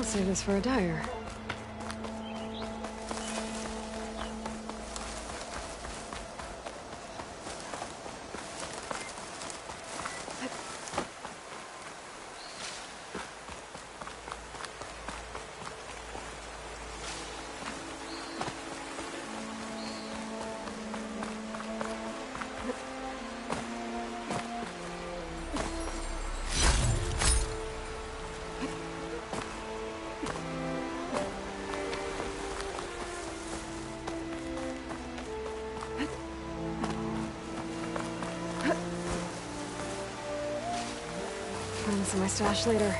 I'll save this for a dyer. Find this in my stash later.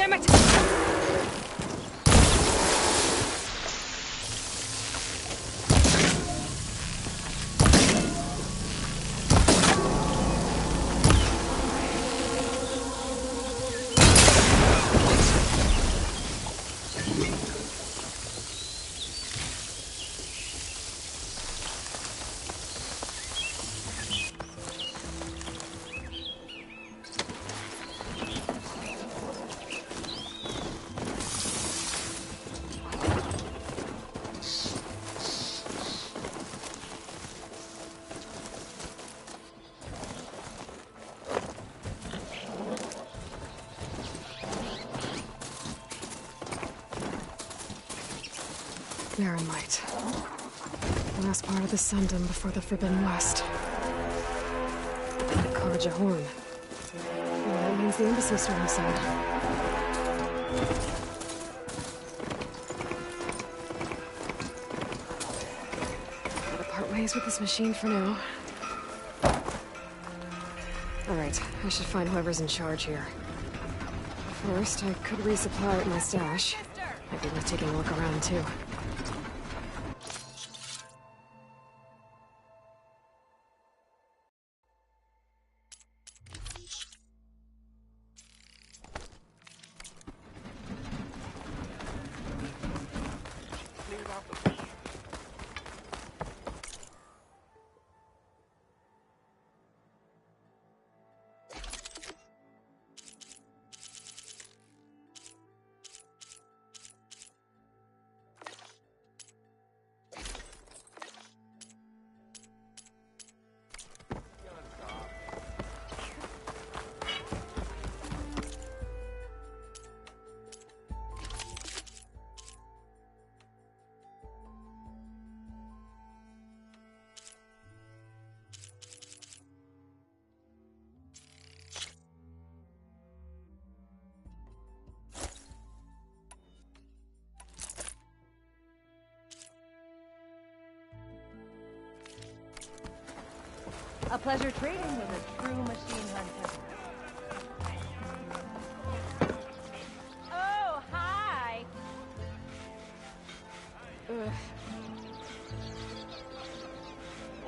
damn it! Marinite. Last part of the Sundom before the Forbidden West. Karja Horn. Well, that means the embassy's starting soon. Gotta part ways with this machine for now. Alright, I should find whoever's in charge here. First, I could resupply at my stash. Might be worth taking a look around, too. A pleasure trading with a true machine hunter. Oh, hi!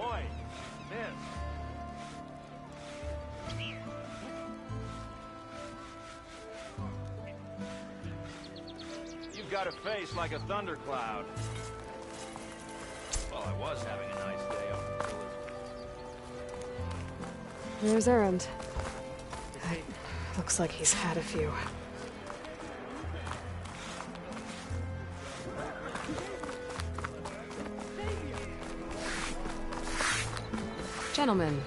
Oi, miss. You've got a face like a thundercloud. Well, I was having a nice day up until this. There's Erend. Looks like he's had a few. Gentlemen.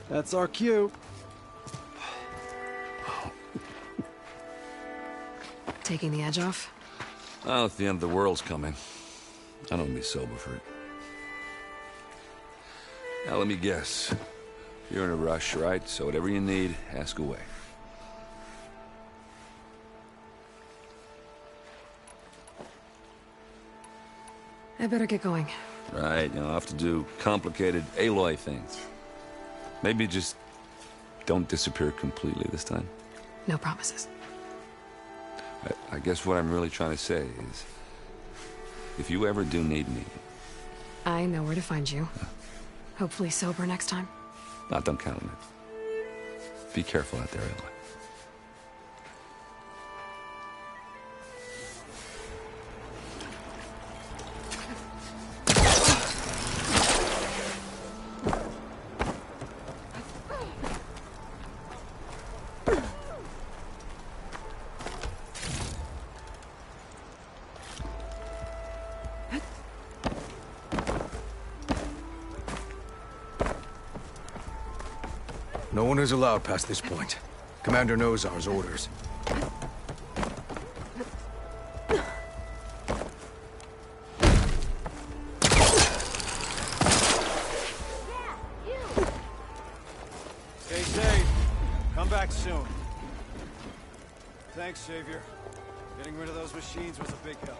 That's our cue. Taking the edge off? Well, if the end of the world's coming, I don't be sober for it. Now, let me guess. You're in a rush, right? So whatever you need, ask away. I better get going. Right, I'll have to do complicated Aloy things. Maybe just don't disappear completely this time. No promises. I guess what I'm really trying to say is, if you ever do need me... I know where to find you. Hopefully sober next time. Don't count on it. Be careful out there, Aloy. No one is allowed past this point. Commander Nozar's orders. Stay safe. Come back soon. Thanks, Savior. Getting rid of those machines was a big help.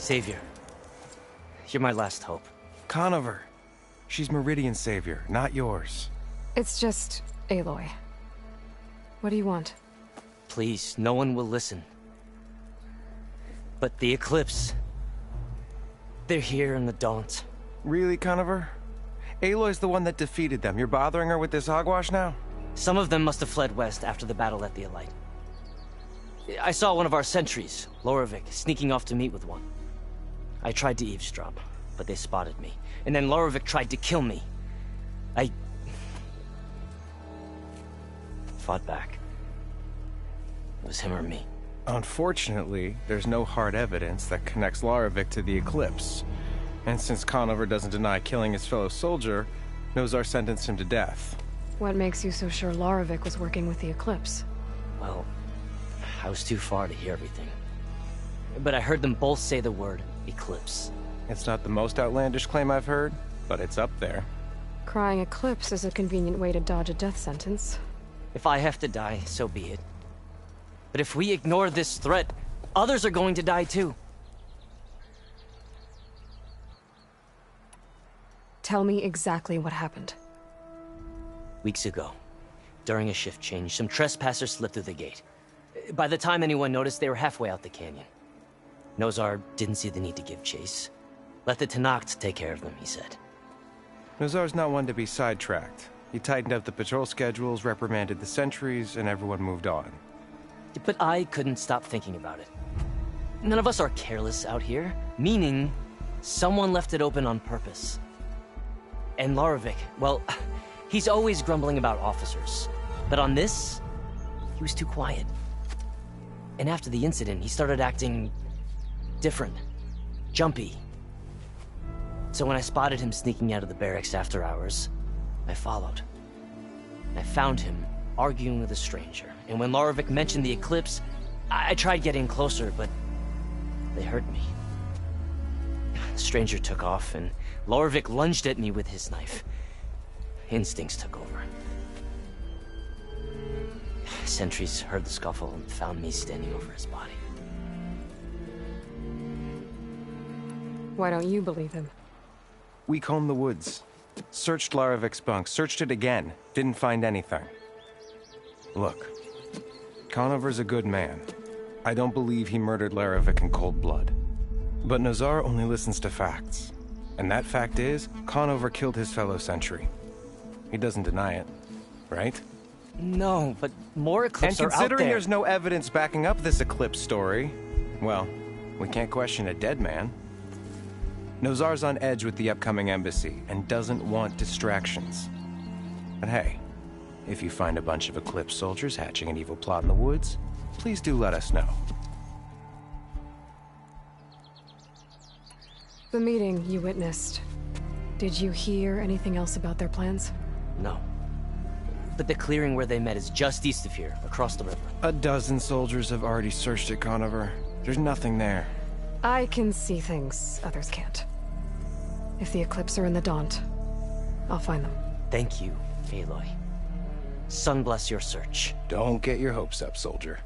Savior, you're my last hope. Conover. She's Meridian's savior, not yours. It's just Aloy. What do you want? Please, no one will listen. But the Eclipse... they're here in the Daunt. Really, Conover? Aloy's the one that defeated them. You're bothering her with this hogwash now? Some of them must have fled west after the battle at the Elite. I saw one of our sentries, Loravik, sneaking off to meet with one. I tried to eavesdrop, but they spotted me. And then Loravik tried to kill me. I... fought back. It was him or me. Unfortunately, there's no hard evidence that connects Loravik to the Eclipse. And since Conover doesn't deny killing his fellow soldier, Nozar sentenced him to death. What makes you so sure Loravik was working with the Eclipse? Well, I was too far to hear everything. But I heard them both say the word Eclipse. It's not the most outlandish claim I've heard, but it's up there. Crying Eclipse is a convenient way to dodge a death sentence. If I have to die, so be it. But if we ignore this threat, others are going to die too. Tell me exactly what happened. Weeks ago, during a shift change, some trespassers slipped through the gate. By the time anyone noticed, they were halfway out the canyon. Nozar didn't see the need to give chase. Let the Tenakth take care of them, he said. Nozar's not one to be sidetracked. He tightened up the patrol schedules, reprimanded the sentries, and everyone moved on. But I couldn't stop thinking about it. None of us are careless out here, meaning someone left it open on purpose. And Loravik, well, he's always grumbling about officers. But on this, he was too quiet. And after the incident, he started acting different, jumpy. So when I spotted him sneaking out of the barracks after hours, I followed. I found him arguing with a stranger. And when Loravik mentioned the Eclipse, I tried getting closer, but they heard me. The stranger took off, and Loravik lunged at me with his knife. Instincts took over. Sentries heard the scuffle and found me standing over his body. Why don't you believe him? We combed the woods. Searched Laravik's bunk, searched it again. Didn't find anything. Look, Conover's a good man. I don't believe he murdered Laravik in cold blood. But Nozar only listens to facts. And that fact is, Conover killed his fellow sentry. He doesn't deny it, right? No, but more Eclipse are out there. And considering there's no evidence backing up this Eclipse story, well, we can't question a dead man. Nozar's on edge with the upcoming embassy and doesn't want distractions. But hey, if you find a bunch of Eclipse soldiers hatching an evil plot in the woods, please do let us know. The meeting you witnessed. Did you hear anything else about their plans? No. But the clearing where they met is just east of here, across the river. A dozen soldiers have already searched it, Conover. There's nothing there. I can see things others can't. If the Eclipse are in the Daunt, I'll find them. Thank you, Aloy. Sun bless your search. Don't get your hopes up, soldier.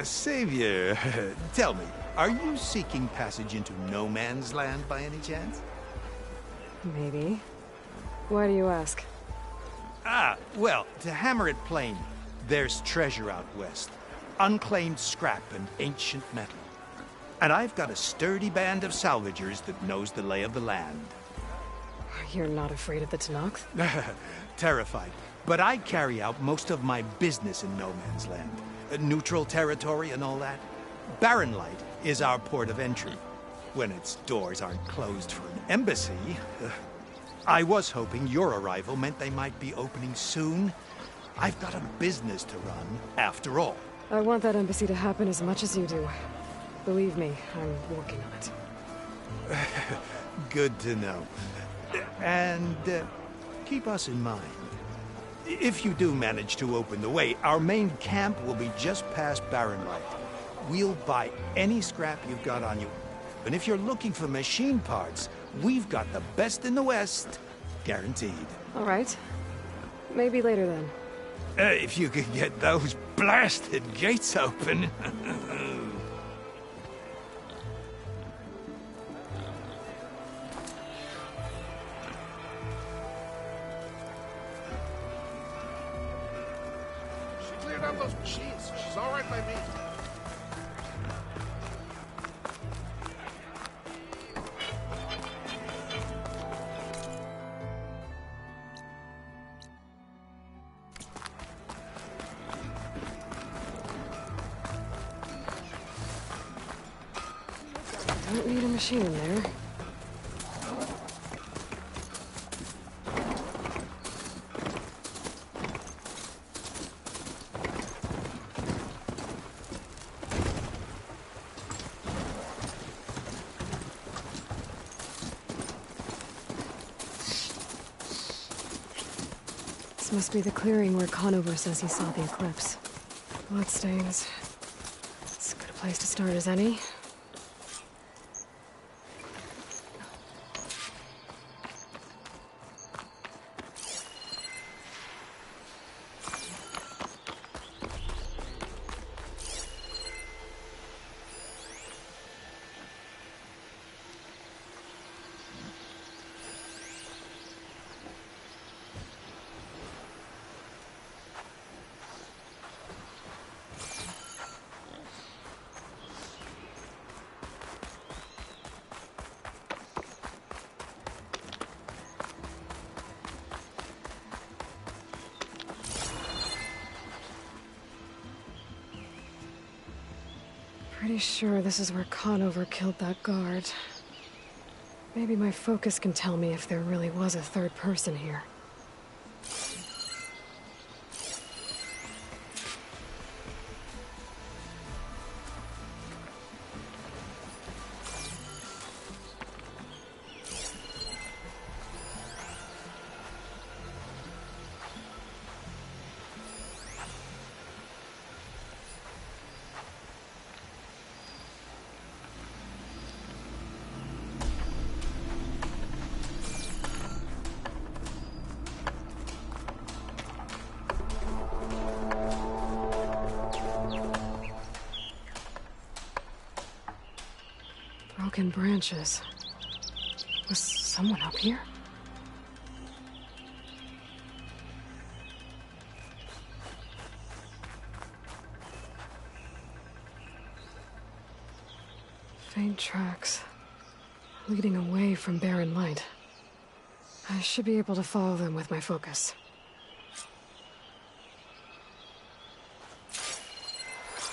Savior, tell me, are you seeking passage into no man's land by any chance? Maybe. Why do you ask? Well, to hammer it plain, there's treasure out west. Unclaimed scrap and ancient metal. And I've got a sturdy band of salvagers that knows the lay of the land. You're not afraid of the Tenakth? Terrified. But I carry out most of my business in no man's land. Neutral territory and all that. Barren Light is our port of entry. When its doors aren't closed for an embassy. I was hoping your arrival meant they might be opening soon. I've got a business to run, after all. I want that embassy to happen as much as you do. Believe me, I'm working on it. Good to know. And keep us in mind. If you do manage to open the way, our main camp will be just past Barren Light. We'll buy any scrap you've got on you. And if you're looking for machine parts, we've got the best in the West. Guaranteed. All right. Maybe later then. If you could get those blasted gates open. She cleared out those machines, so she's all right by me. Don't need a machine in there. This must be the clearing where Conover says he saw the eclipse. Bloodstains. It's as good a place to start as any. Pretty sure this is where Conover killed that guard. Maybe my focus can tell me if there really was a third person here. Broken branches. Was someone up here? Faint tracks, leading away from Barren Light. I should be able to follow them with my focus.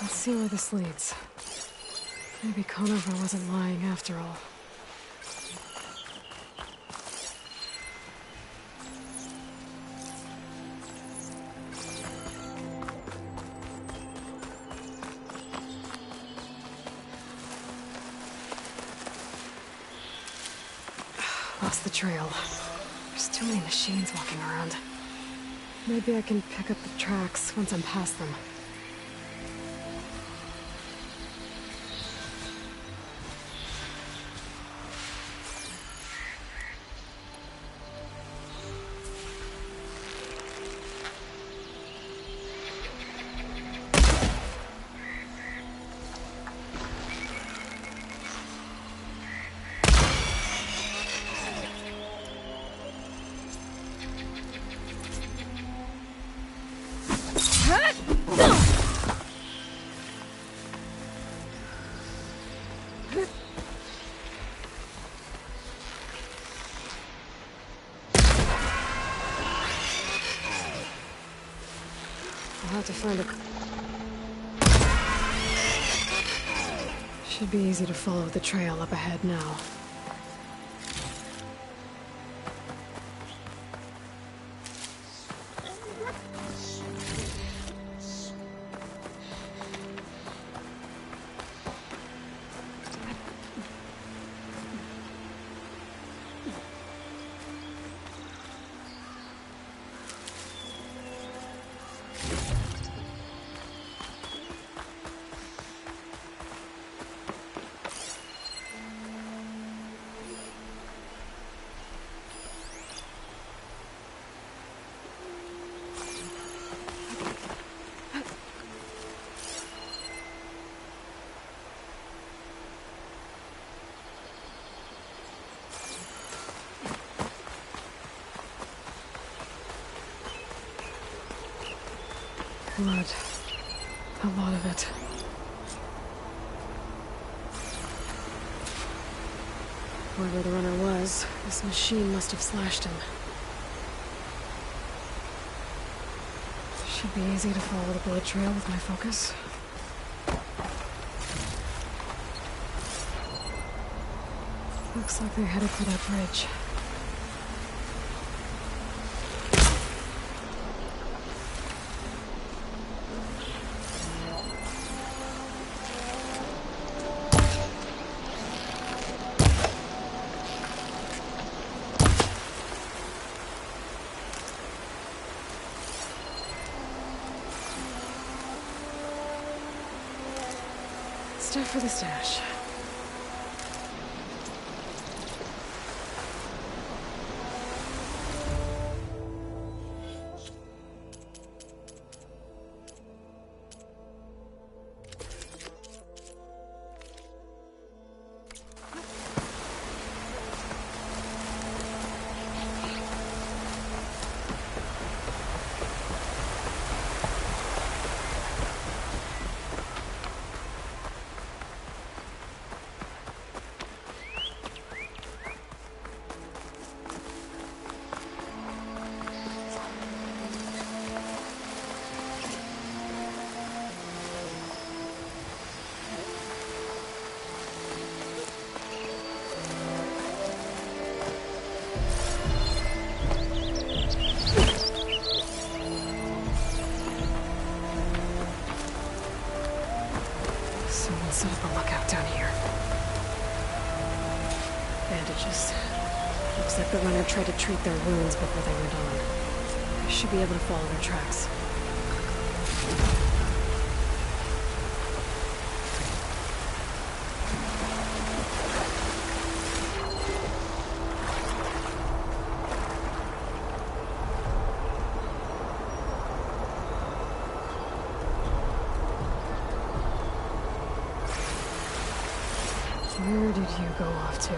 Let's see where this leads. Maybe Conover wasn't lying after all. Lost the trail. There's too many machines walking around. Maybe I can pick up the tracks once I'm past them. I'll have to find a... Should be easy to follow the trail up ahead now. Blood. A lot of it. Whoever the runner was, this machine must have slashed him. Should be easy to follow the blood trail with my focus. Looks like they're headed for that bridge. Stuff for the stash. Someone set up a lookout down here. Bandages. Looks like the runner tried to treat their wounds before they went on. I should be able to follow their tracks. Where did you go off to?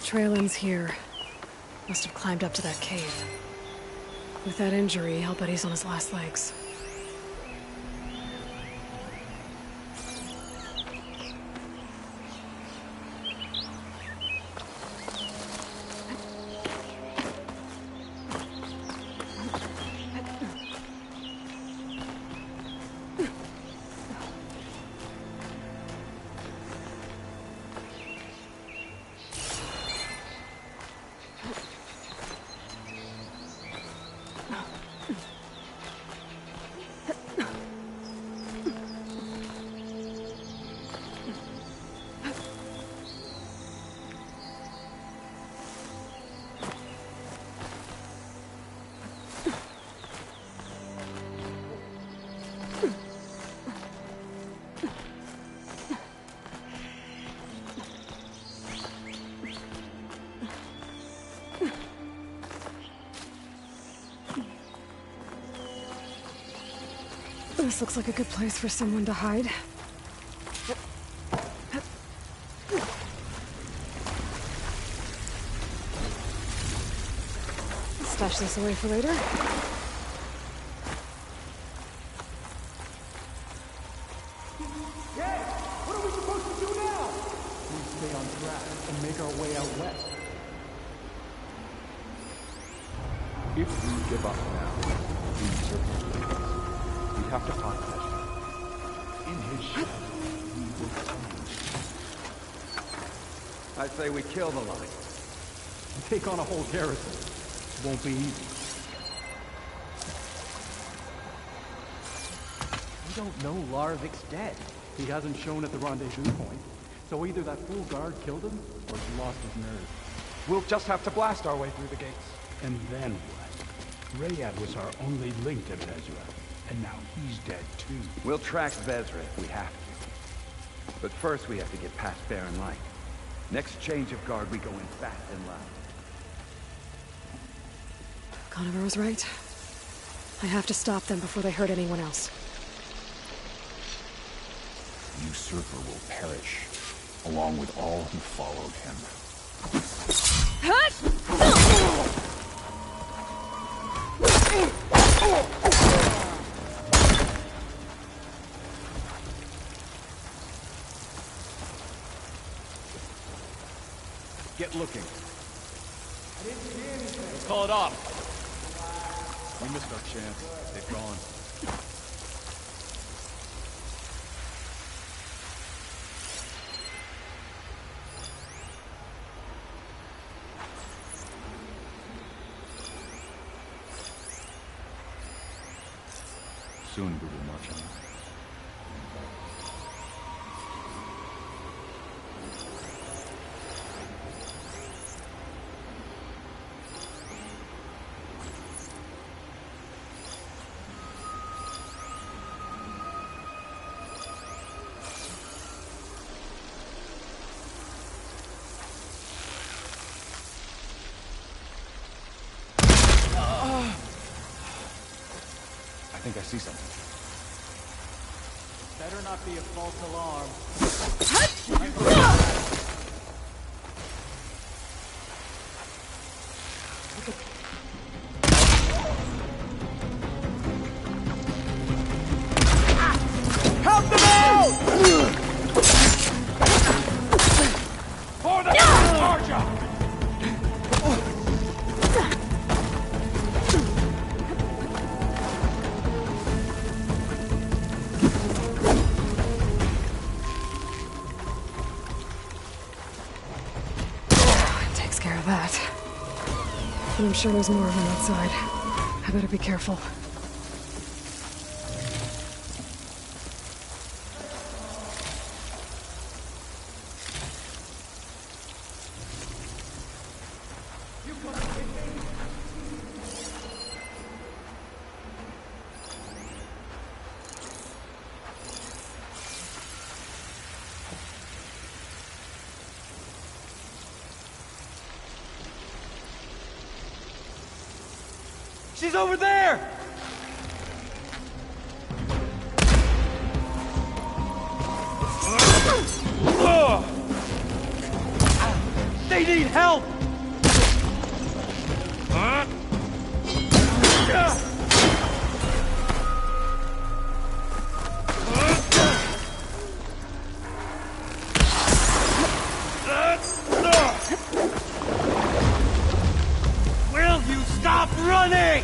trail ends here. Must have climbed up to that cave. With that injury, I'll bet he's on his last legs. This looks like a good place for someone to hide. Stash this away for later. What are we supposed to do now? We stay on track and make our way out west. If we give up now, these circumstances, we have to find Ezra. In his shadow, we will find. I say we kill the line. Take on a whole garrison. Won't be easy. We don't know Larovik's dead. He hasn't shown at the rendezvous point. So either that fool guard killed him, or he lost his nerve. We'll just have to blast our way through the gates. And then what? Rayad was our only link to Vezra. And now he's dead too. We'll track Vezra if we have to. But first we have to get past Barren Light. Next change of guard, we go in fast and loud. Conover was right. I have to stop them before they hurt anyone else. Usurper will perish, along with all who followed him. Get looking. I didn't see anything. Let's call it off. We missed our chance. They've gone. Soon we will march on. I think I see something. Better not be a false alarm. Help them out! For the Archer! That. And I'm sure there's more of them outside. I better be careful. She's over there! Stay They need help! Will you stop running?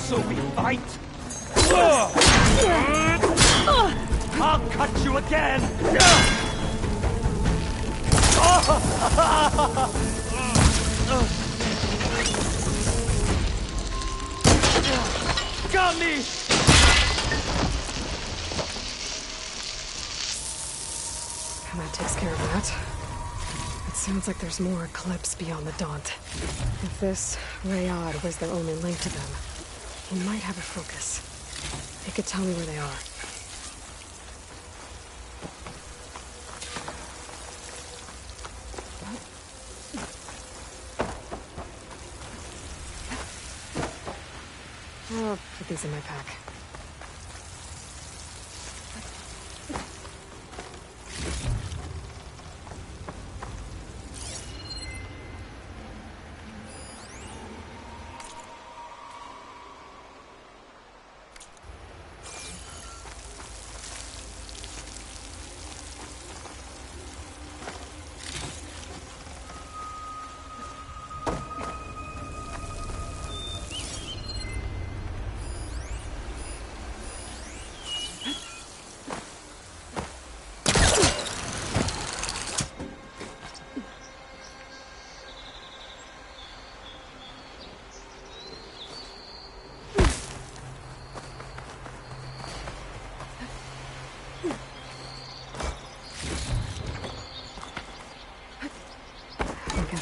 So we fight? I'll cut you again! Got me! That takes care of that. It sounds like there's more Eclipse beyond the Daunt. If this Rayad was their only link to them, he might have a focus. He could tell me where they are. I'll put these in my pack.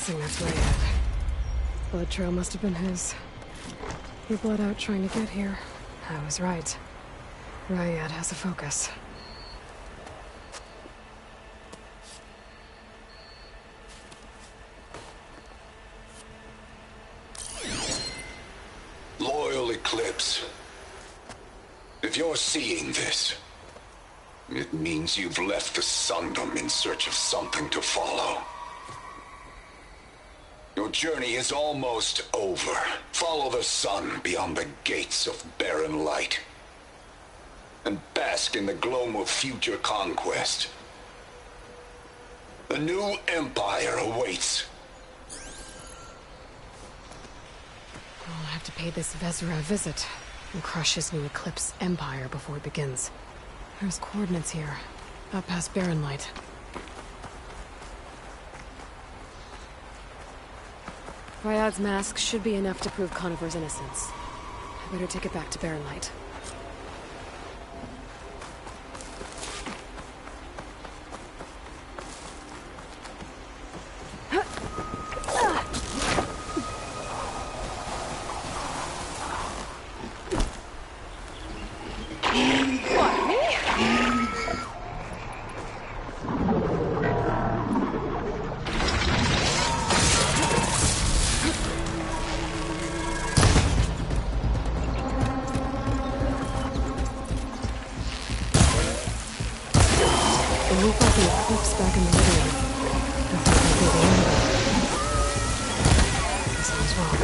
That's Rayad. Blood trail must have been his. He bled out trying to get here. I was right. Rayad has a focus. Loyal Eclipse. If you're seeing this, it means you've left the Sundom in search of something to follow. Your journey is almost over. Follow the sun beyond the gates of barren light, and bask in the gloam of future conquest. The new empire awaits. I'll have to pay this Vezra a visit and crush his new Eclipse empire before it begins. There's coordinates here, up past Barren Light. Rayad's mask should be enough to prove Conover's innocence. I better take it back to Barren Light. It looked like an Eclipse back in the middle. I thought they'd be the end of it. Guess I was wrong.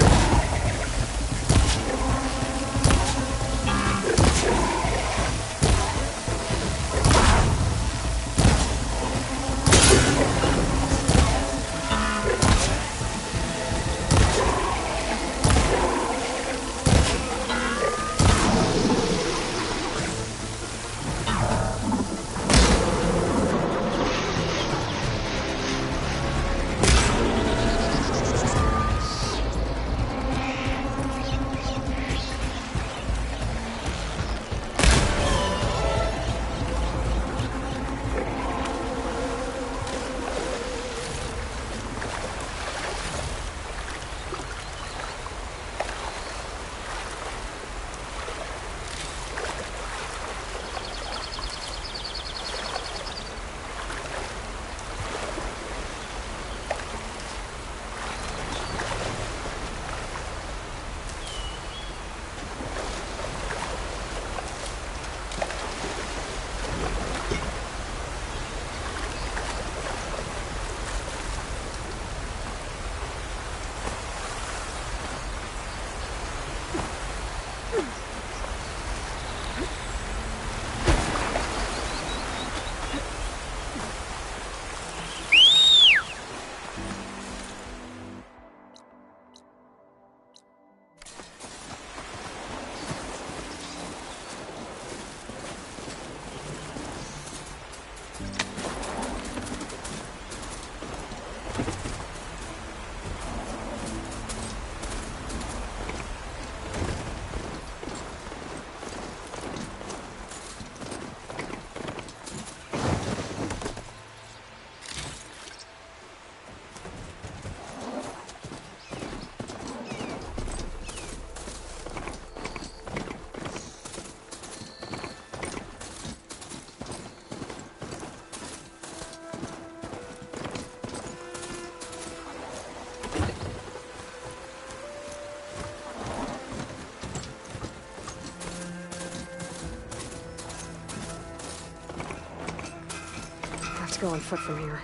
go on foot from here.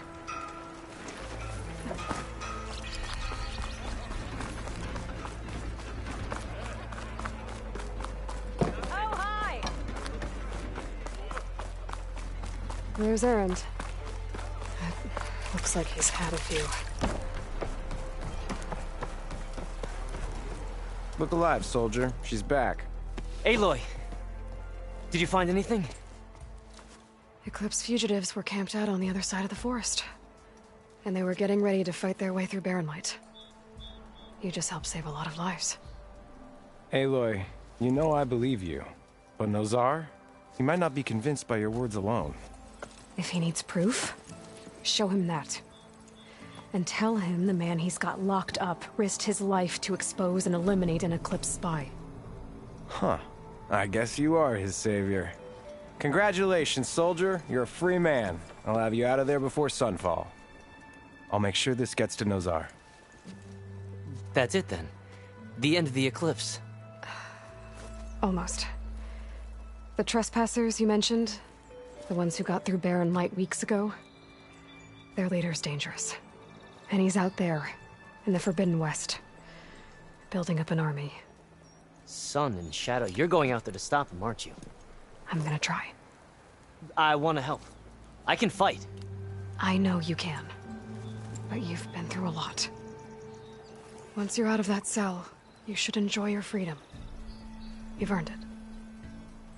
Oh, hi! There's Erend. Looks like he's had a few. Look alive, soldier. She's back. Aloy! Did you find anything? Eclipse fugitives were camped out on the other side of the forest. And they were getting ready to fight their way through Barren Light. You just helped save a lot of lives. Aloy, you know I believe you. But Nozar? He might not be convinced by your words alone. If he needs proof, show him that. And tell him the man he's got locked up risked his life to expose and eliminate an Eclipse spy. Huh. I guess you are his savior. Congratulations, soldier. You're a free man. I'll have you out of there before sunfall. I'll make sure this gets to Nozar. That's it then. The end of the Eclipse. Almost. The trespassers you mentioned, the ones who got through Barren Light weeks ago, their leader's dangerous. And he's out there, in the Forbidden West, building up an army. Sun and Shadow, you're going out there to stop him, aren't you? I'm gonna try. I want to help. I can fight. I know you can. But you've been through a lot. Once you're out of that cell, you should enjoy your freedom. You've earned it.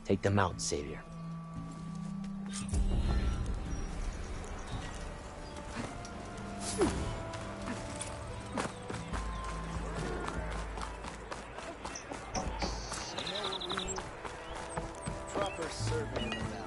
Take them out, Savior. Proper serving now.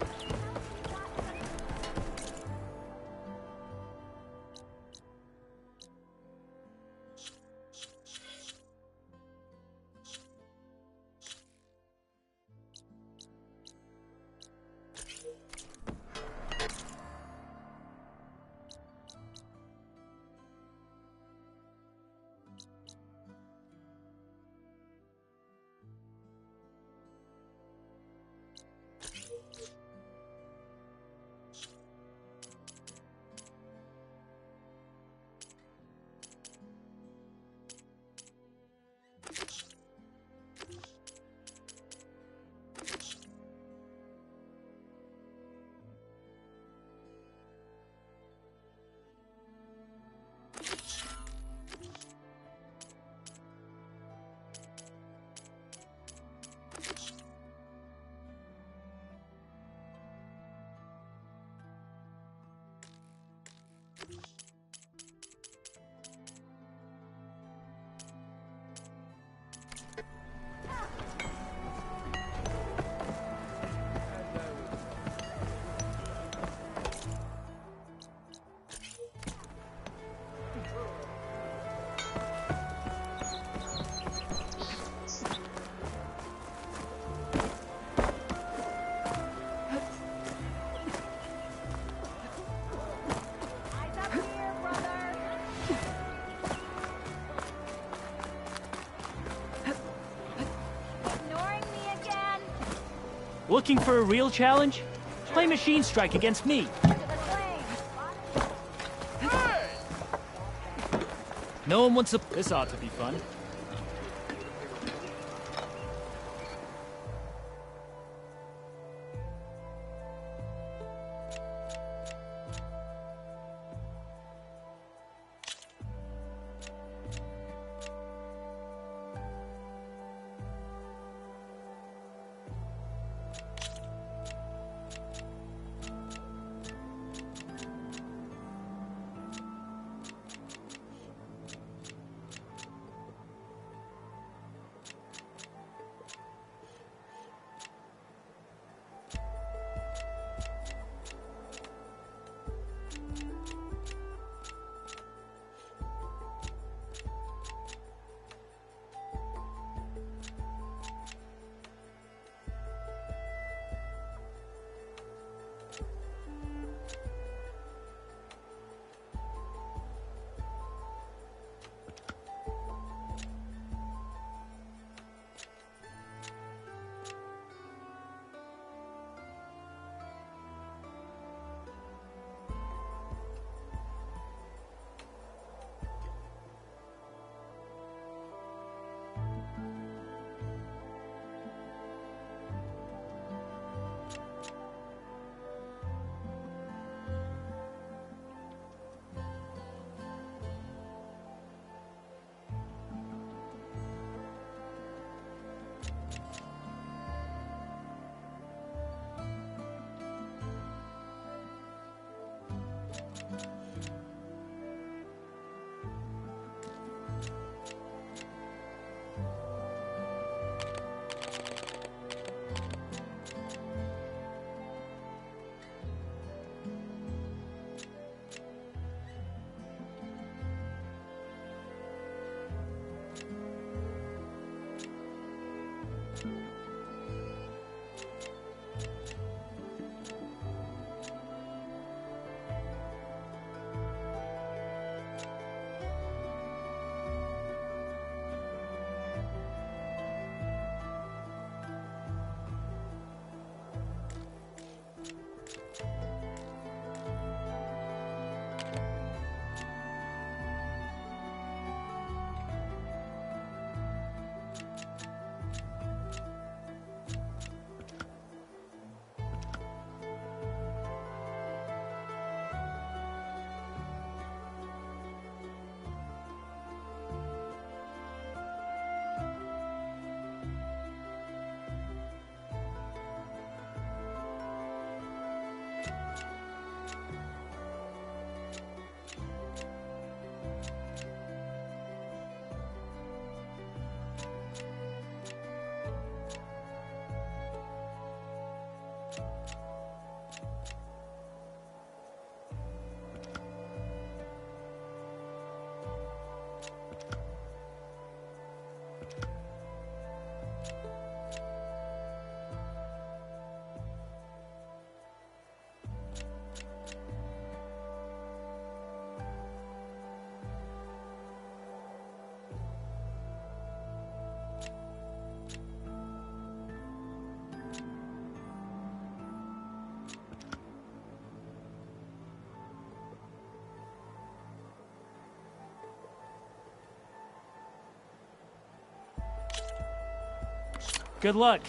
Looking for a real challenge? Play Machine Strike against me. No one wants to... This ought to be fun. Good luck.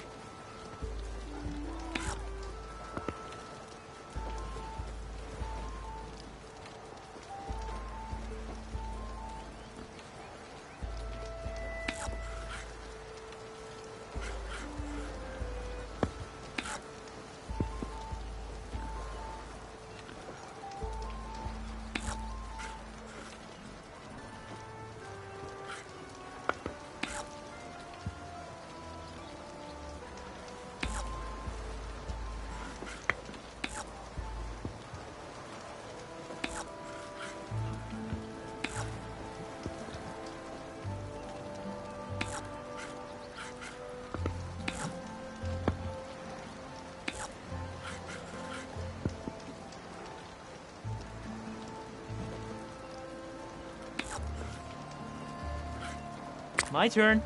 My turn.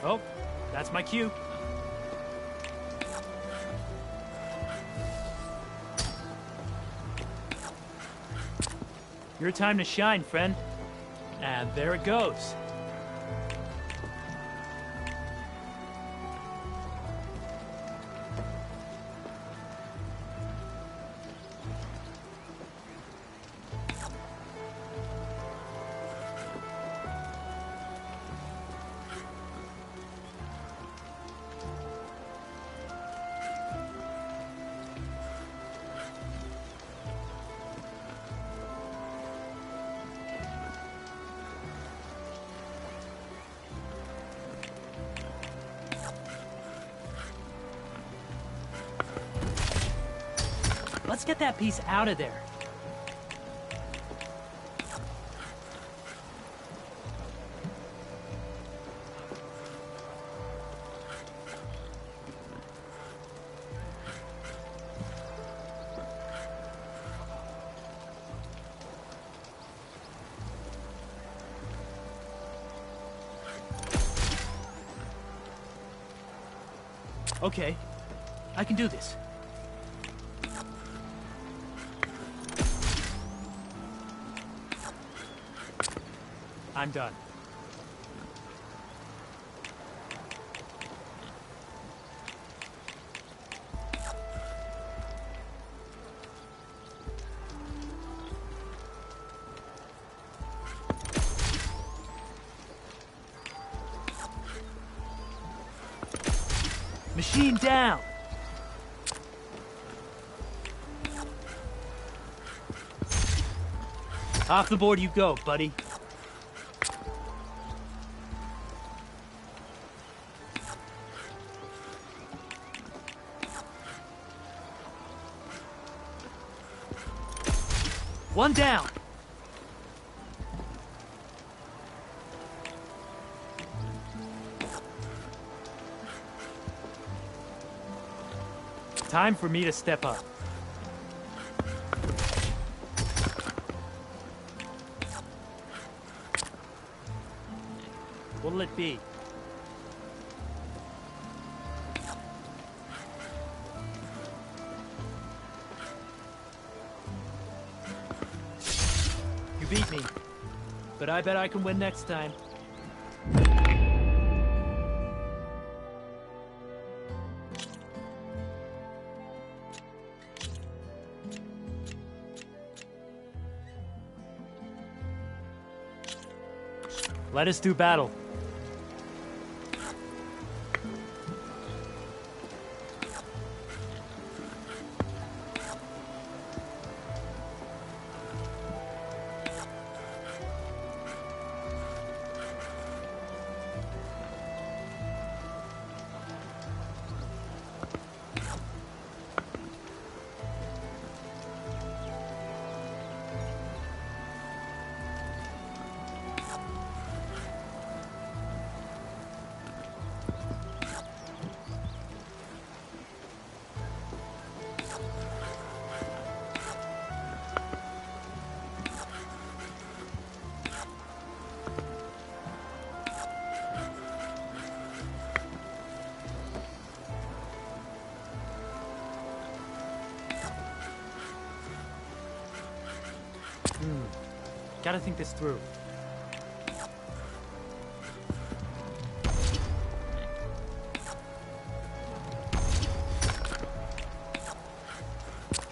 Oh, that's my cue. Your time to shine, friend. And there it goes. Let's get that piece out of there. Okay, I can do this. I'm done. Machine down! Off the board you go, buddy. One down. Time for me to step up. What'll it be? You beat me, but I bet I can win next time. Let us do battle. Gotta think this through.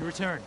Your turn.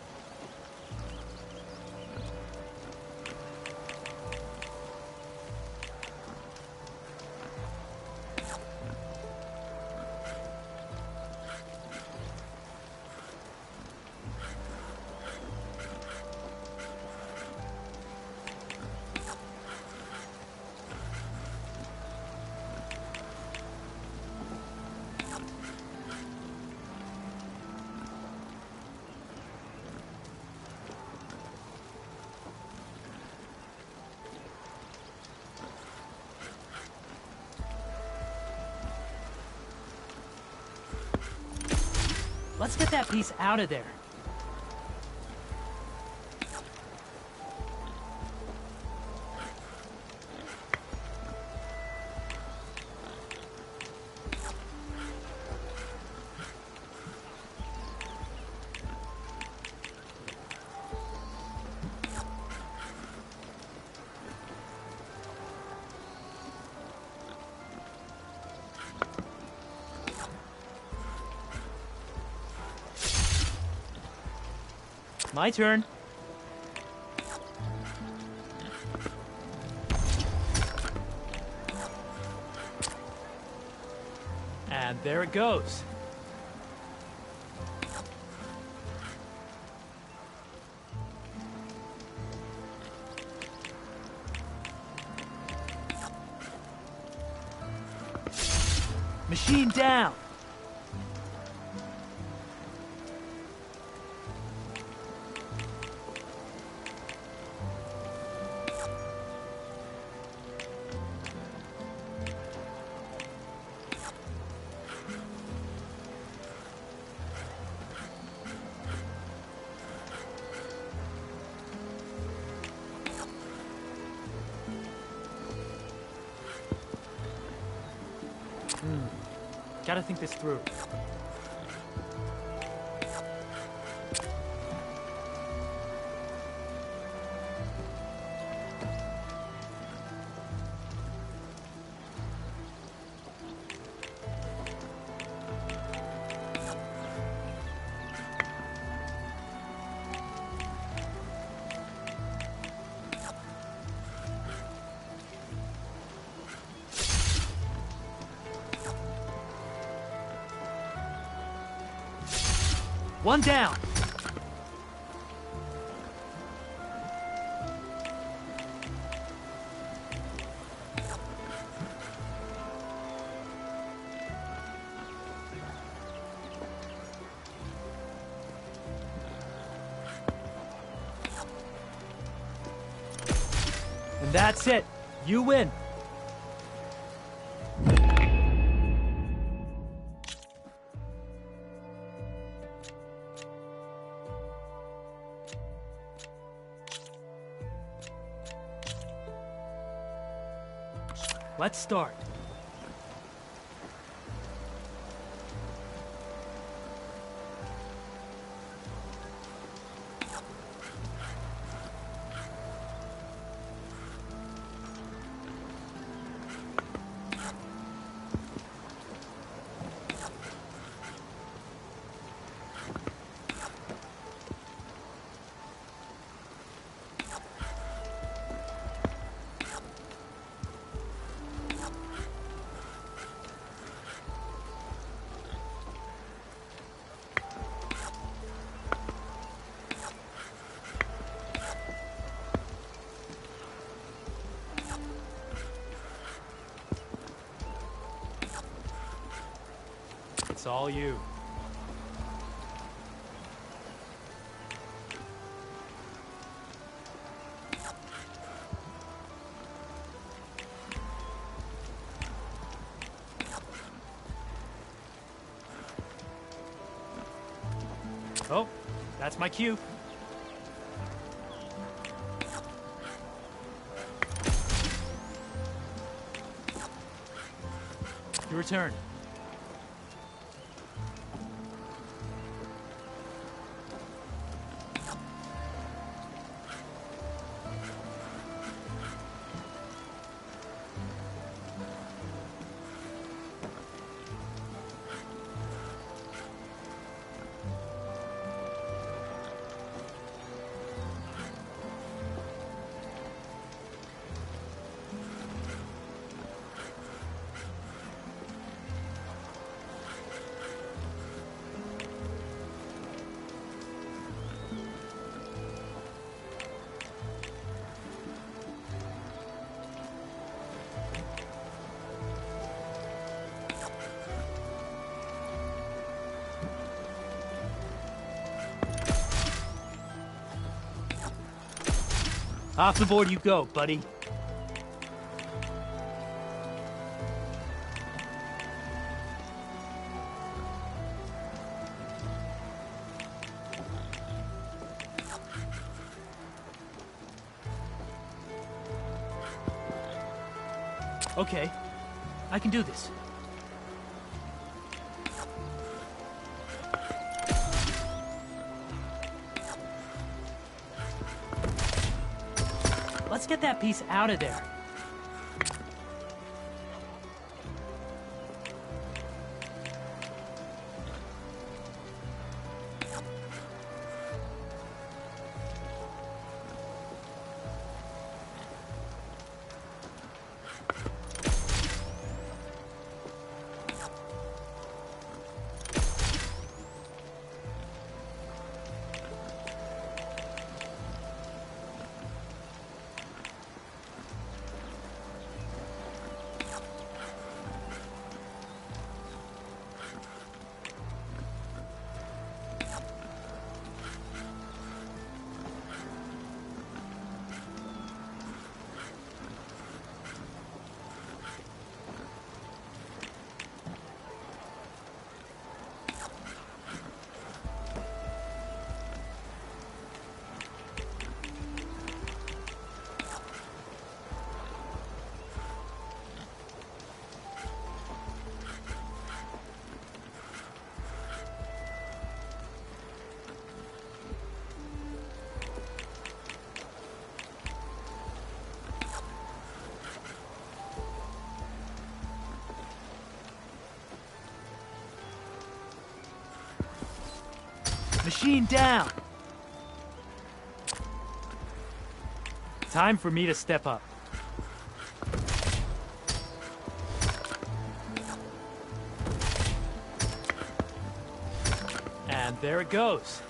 Let's get that piece out of there. My turn. And there it goes. Machine down. Gotta think this through. One down. And that's it. You win. Let's start. It's all you. Oh, that's my cue. Your turn. Off the board you go, buddy. Okay, I can do this. Let's get that piece out of there. Machine down! Time for me to step up. And there it goes.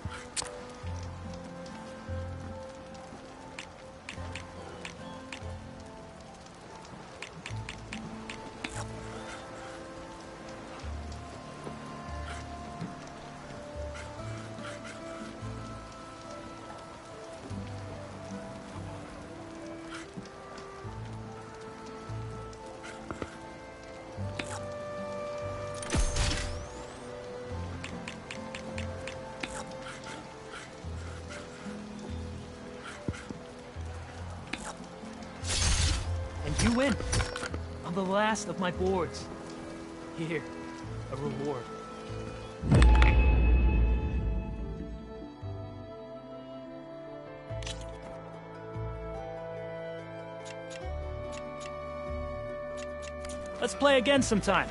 You win. On the last of my boards. Here, a reward. Let's play again sometime.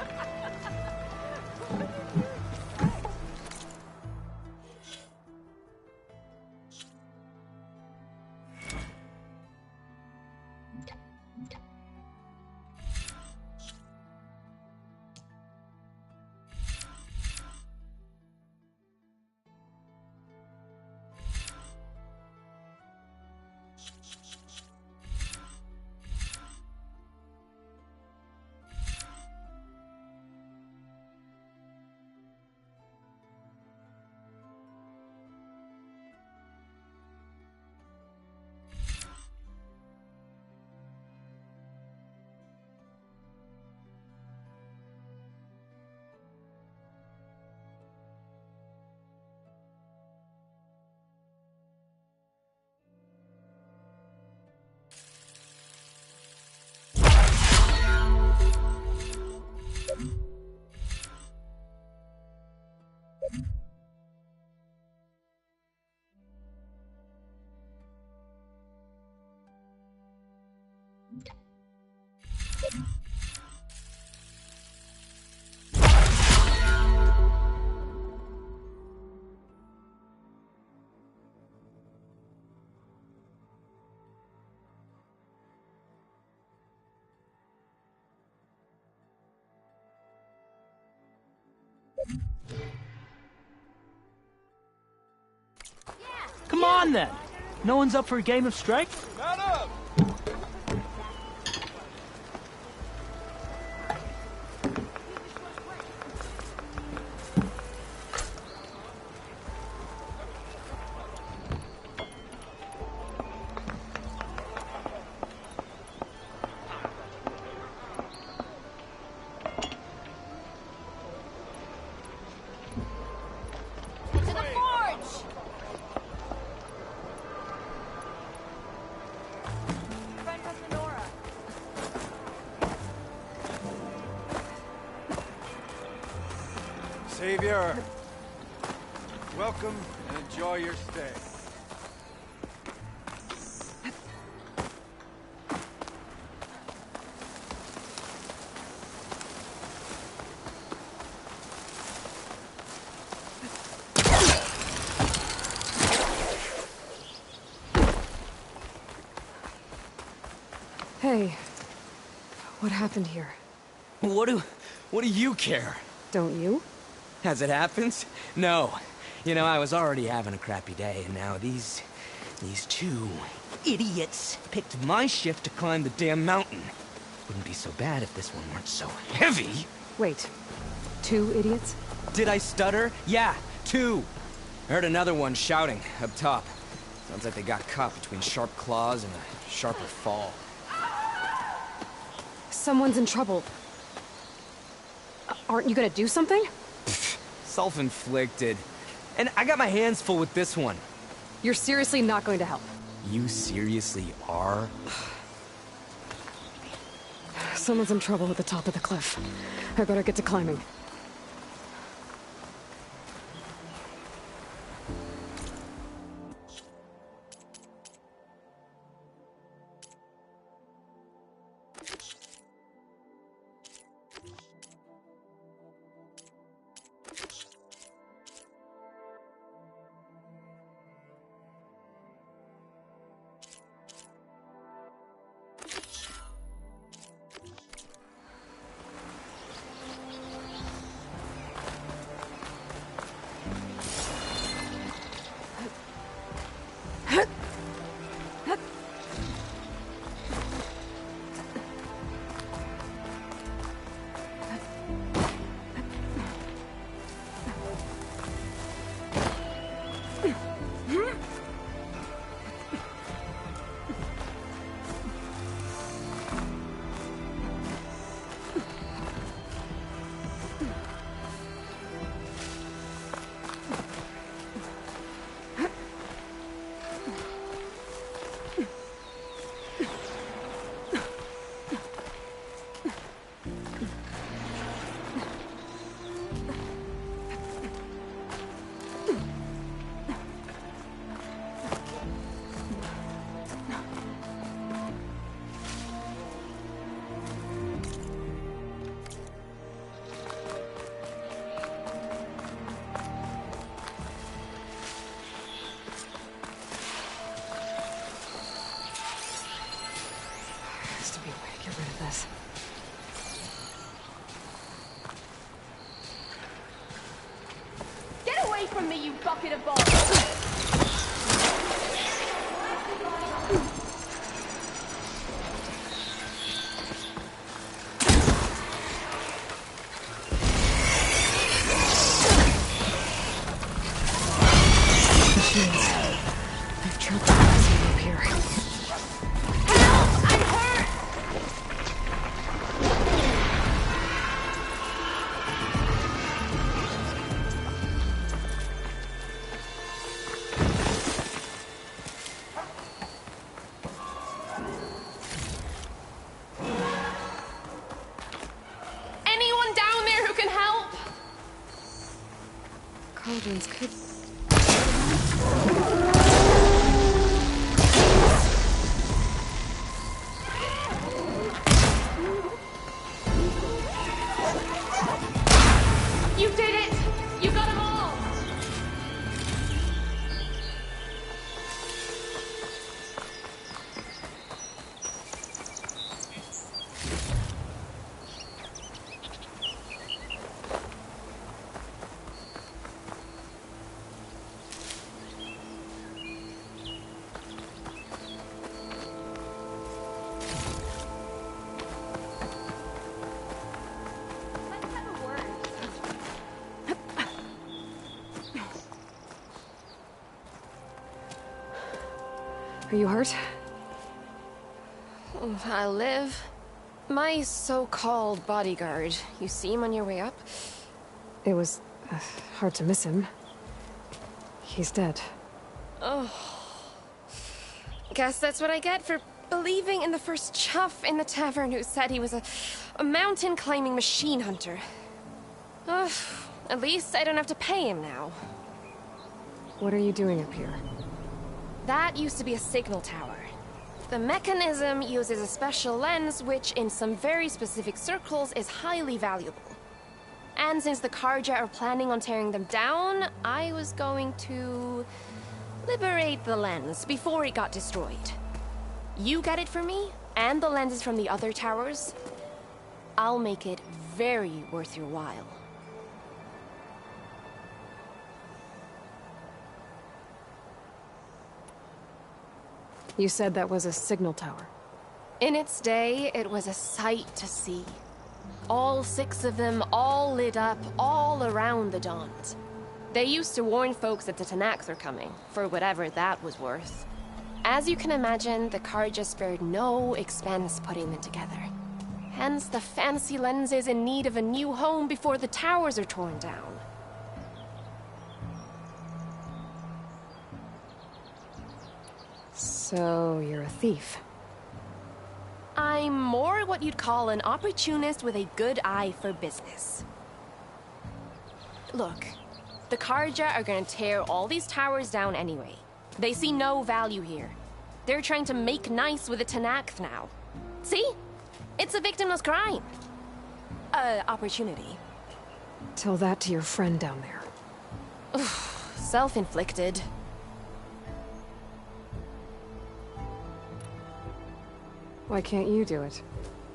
Come on, then. No one's up for a game of strike? Not up! Savior, welcome and enjoy your stay. Hey, what happened here? What do you care? Don't you? As it happens? No. You know, I was already having a crappy day, and now these two idiots picked my shift to climb the damn mountain. Wouldn't be so bad if this one weren't so heavy. Wait, 2 idiots? Did I stutter? Yeah, 2. I heard another one shouting up top. Sounds like they got caught between sharp claws and a sharper fall. Someone's in trouble. Aren't you gonna do something? Self-inflicted. And I got my hands full with this one. You're seriously not going to help? You seriously are? Someone's in trouble at the top of the cliff. I better get to climbing. from me, you bucket of balls! I've trapped the poison up here. Help! I'm hurt! Anyone down there who can help? Cauldrons could... You did it! You got them all! Let's have a word. Are you hurt? I'll live. My so-called bodyguard. You see him on your way up? It was hard to miss him. He's dead. Oh. Guess that's what I get for believing in the first chuff in the tavern who said he was a mountain-climbing machine hunter. Ugh. At least I don't have to pay him now. What are you doing up here? That used to be a signal tower. The mechanism uses a special lens which, in some very specific circles, is highly valuable. And since the Carja are planning on tearing them down, I was going to liberate the lens before it got destroyed. You get it for me, and the lenses from the other towers. I'll make it very worth your while. You said that was a signal tower. In its day, it was a sight to see. All 6 of them, all lit up, all around the Daunt. They used to warn folks that the Tenakth were coming, for whatever that was worth. As you can imagine, the Carja spared no expense putting them together. Hence the fancy lenses in need of a new home before the towers are torn down. So, you're a thief. I'm more what you'd call an opportunist with a good eye for business. Look, the Carja are gonna tear all these towers down anyway. They see no value here. They're trying to make nice with the Tenakth now. See? It's a victimless crime. Opportunity. Tell that to your friend down there. Self-inflicted. Why can't you do it?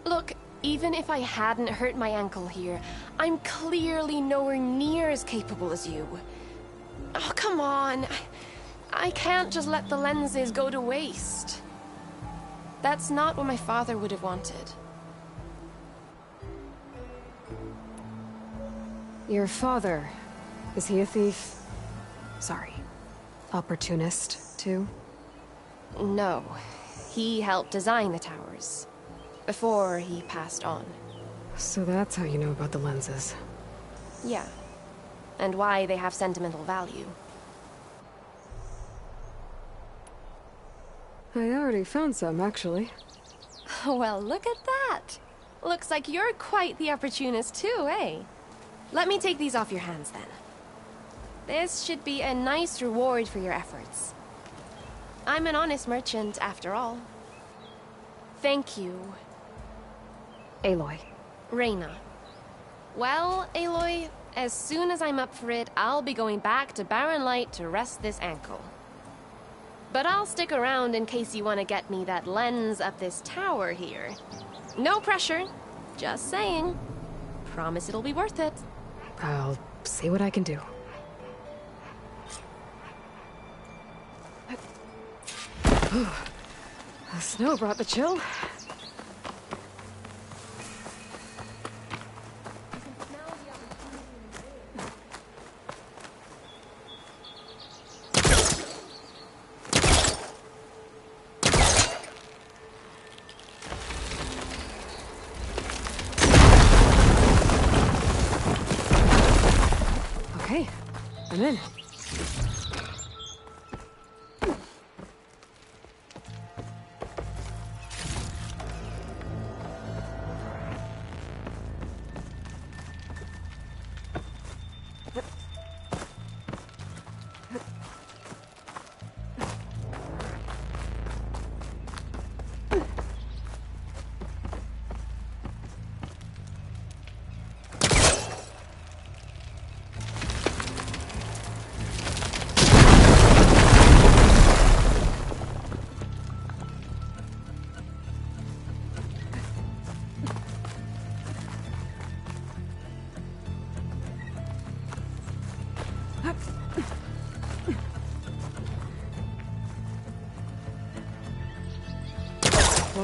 Look, even if I hadn't hurt my ankle here, I'm clearly nowhere near as capable as you. Oh, come on. I can't just let the lenses go to waste. That's not what my father would have wanted. Your father, is he a thief? Sorry, opportunist, too? No. He helped design the towers. Before he passed on. So that's how you know about the lenses. Yeah. And why they have sentimental value. I already found some, actually. Well, look at that. Looks like you're quite the opportunist too, eh? Let me take these off your hands then. This should be a nice reward for your efforts. I'm an honest merchant, after all. Thank you. Aloy. Reyna. Well, Aloy, as soon as I'm up for it, I'll be going back to Barren Light to rest this ankle. But I'll stick around in case you want to get me that lens up this tower here. No pressure. Just saying. Promise it'll be worth it. I'll see what I can do. The snow brought the chill. Okay, I'm in.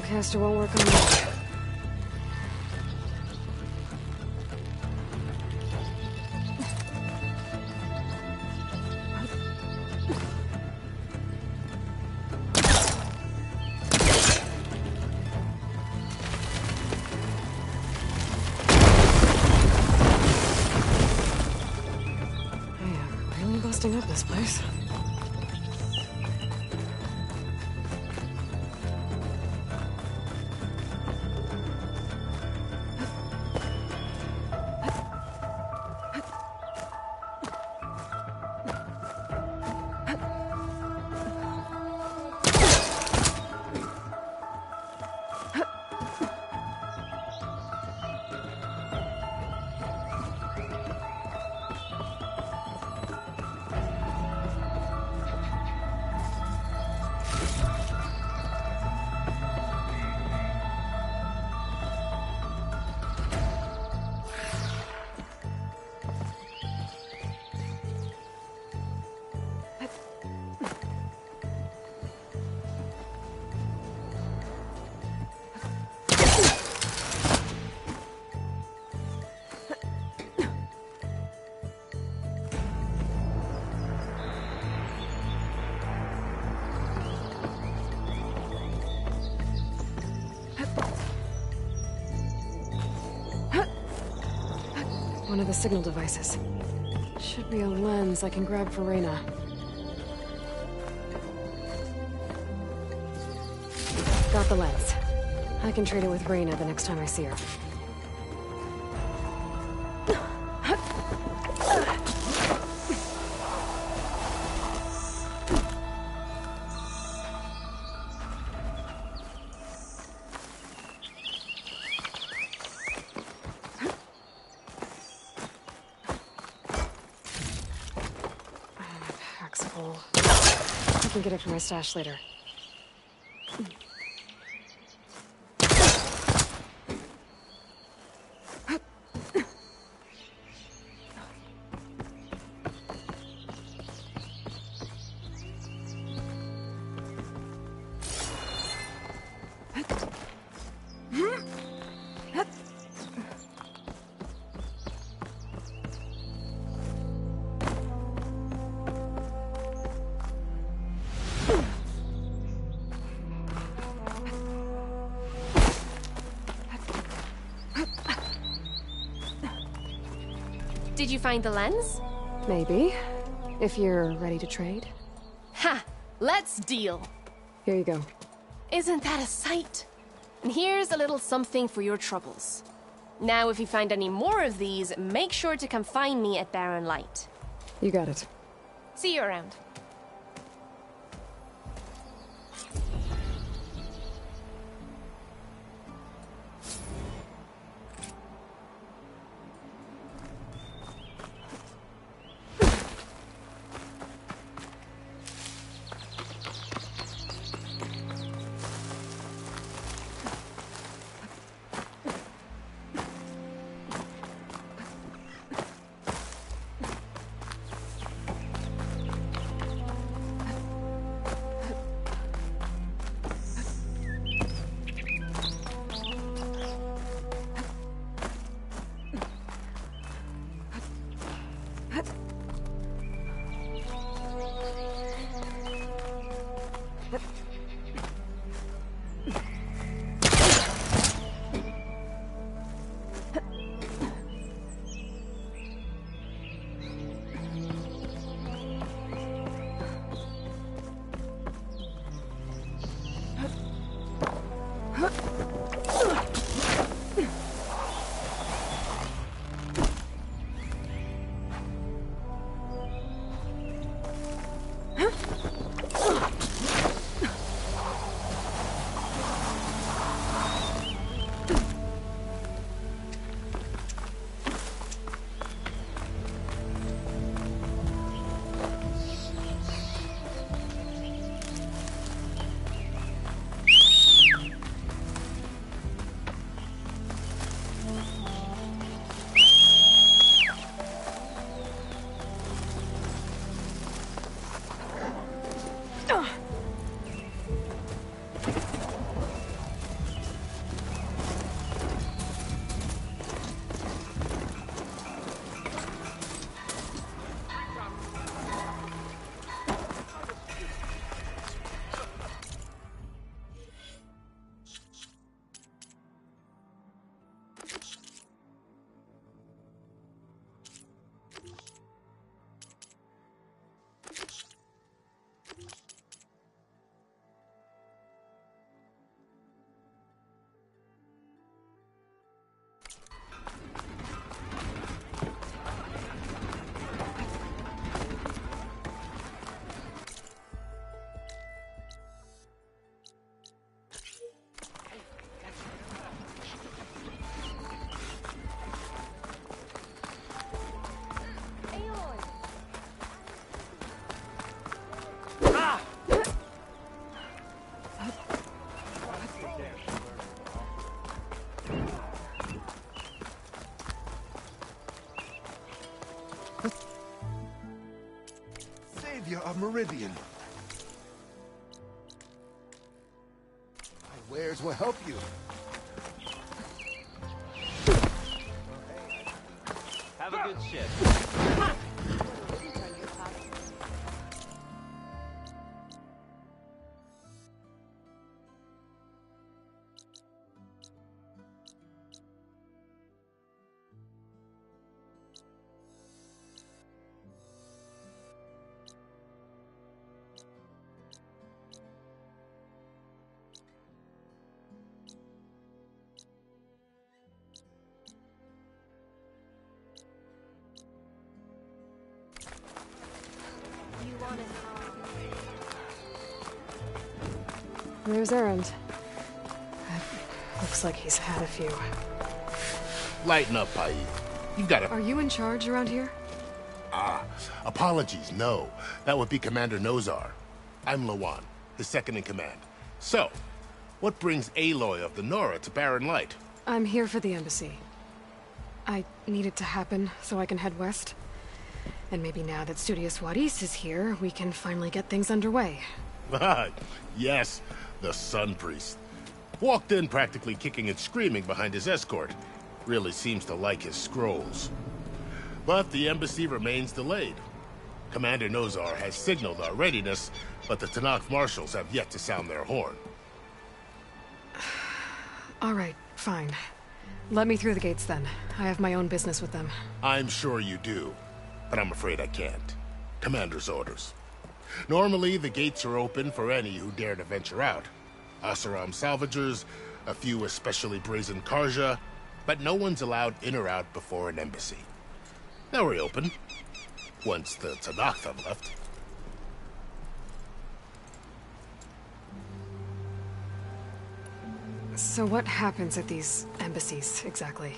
Caster won't work on that. I am really busting up this place. One of the signal devices. Should be a lens I can grab for Reyna. Got the lens. I can trade it with Reyna the next time I see her. I can get it from my stash later. Did you find the lens? Maybe. If you're ready to trade. Ha! Let's deal! Here you go. Isn't that a sight? And here's a little something for your troubles. Now, if you find any more of these, make sure to come find me at Barren Light. You got it. See you around. Savior of Meridian. My wares will help you. Have a good shift. Where's Erend? Looks like he's had a few. Lighten up, Pai. You've got a... Are you in charge around here? Apologies, no. That would be Commander Nozar. I'm Lawan, his second-in-command. So, what brings Aloy of the Nora to Barren Light? I'm here for the embassy. I need it to happen so I can head west. And maybe now that Studious Wadis is here, we can finally get things underway. Yes, the Sun Priest. Walked in practically kicking and screaming behind his escort. Really seems to like his scrolls. But the embassy remains delayed. Commander Nozar has signaled our readiness, but the Tenakth marshals have yet to sound their horn. All right, fine. Let me through the gates then. I have my own business with them. I'm sure you do, but I'm afraid I can't. Commander's orders. Normally, the gates are open for any who dare to venture out. Asaram salvagers, a few especially brazen Karja, but no one's allowed in or out before an embassy. They'll reopen, once the Tenakth have left. So what happens at these embassies, exactly?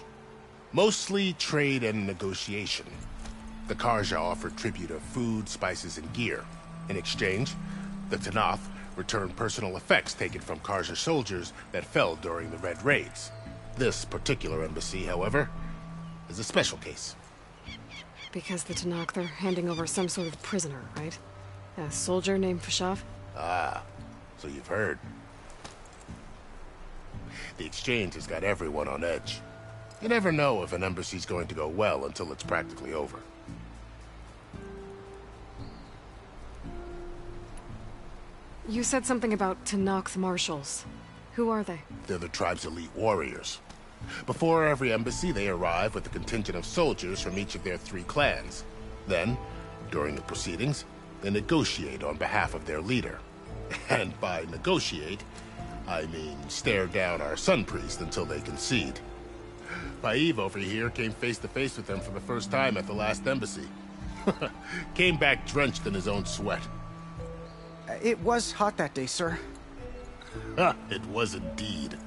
Mostly trade and negotiation. The Karja offer tribute of food, spices, and gear. In exchange, the Tenakth return personal effects taken from Karja soldiers that fell during the Red Raids. This particular embassy, however, is a special case. Because the Tenakth are handing over some sort of prisoner, right? A soldier named Fashav? Ah, so you've heard. The exchange has got everyone on edge. You never know if an embassy's going to go well until it's practically over. You said something about Tenakth marshals. Who are they? They're the tribe's elite warriors. Before every embassy, they arrive with a contingent of soldiers from each of their 3 clans. Then, during the proceedings, they negotiate on behalf of their leader. And by negotiate, I mean stare down our Sun Priest until they concede. Paiv over here came face to face with them for the first time at the last embassy. Came back drenched in his own sweat. It was hot that day, sir. It was indeed.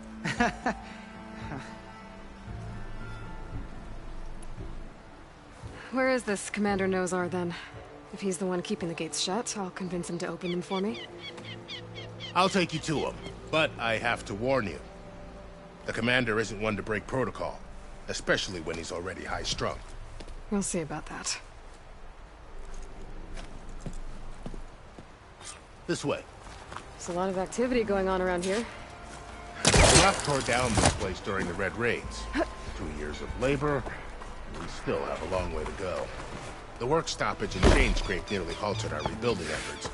Where is this Commander Nozar, then? If he's the one keeping the gates shut, I'll convince him to open them for me. I'll take you to him, but I have to warn you. The commander isn't one to break protocol, especially when he's already high-strung. We'll see about that. This way. There's a lot of activity going on around here. Tenakth tore down this place during the Red Raids. 2 years of labor, we still have a long way to go. The work stoppage and change scrape nearly halted our rebuilding efforts.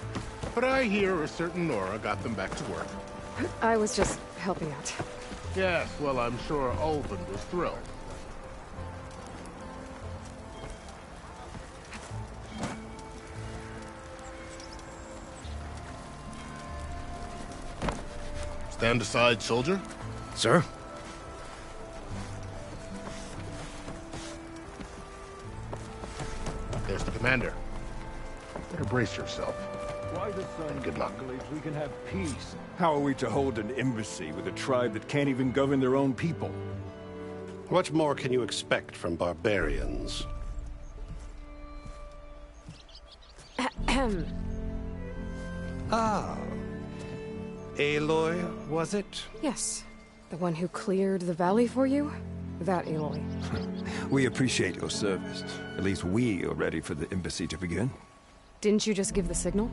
But I hear a certain Nora got them back to work. I was just helping out. Yes, well, I'm sure Ulvin was thrilled. Stand aside, soldier. Sir? There's the commander. Better brace yourself. Why the sun? And good luck. We can have peace. How are we to hold an embassy with a tribe that can't even govern their own people? What more can you expect from barbarians? Ah. Aloy, was it? Yes. The one who cleared the valley for you? That Aloy. We appreciate your service. At least we are ready for the embassy to begin. Didn't you just give the signal?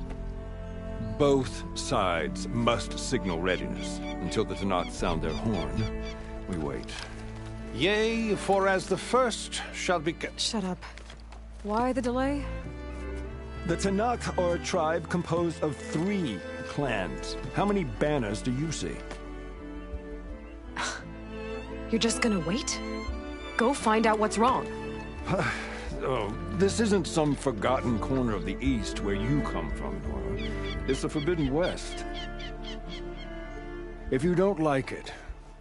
Both sides must signal readiness. Until the Tenakth sound their horn, we wait. Yea, for as the first shall be... Shut up. Why the delay? The Tenakth are a tribe composed of 3 clans. How many banners do you see? You're just gonna wait? Go find out what's wrong. Oh, this isn't some forgotten corner of the East where you come from, Nora. It's the Forbidden West. If you don't like it,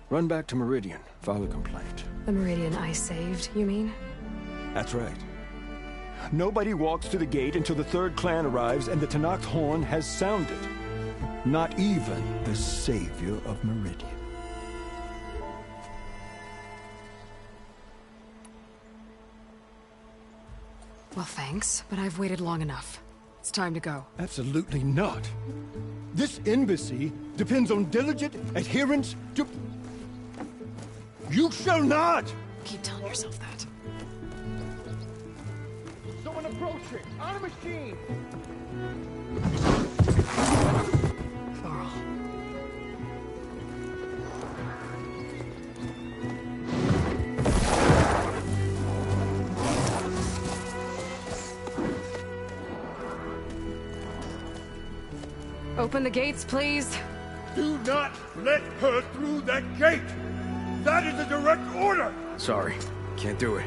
run back to Meridian, file a complaint. The Meridian I saved, you mean? That's right. Nobody walks to the gate until the 3rd clan arrives and the Tenakth horn has sounded. Not even the savior of Meridian. Well, thanks, but I've waited long enough. It's time to go. Absolutely not. This embassy depends on diligent adherence to... You shall not! Keep telling yourself that. Someone approaching! On a machine! Varl. Open the gates, please. Do not let her through that gate! That is a direct order! Sorry, can't do it.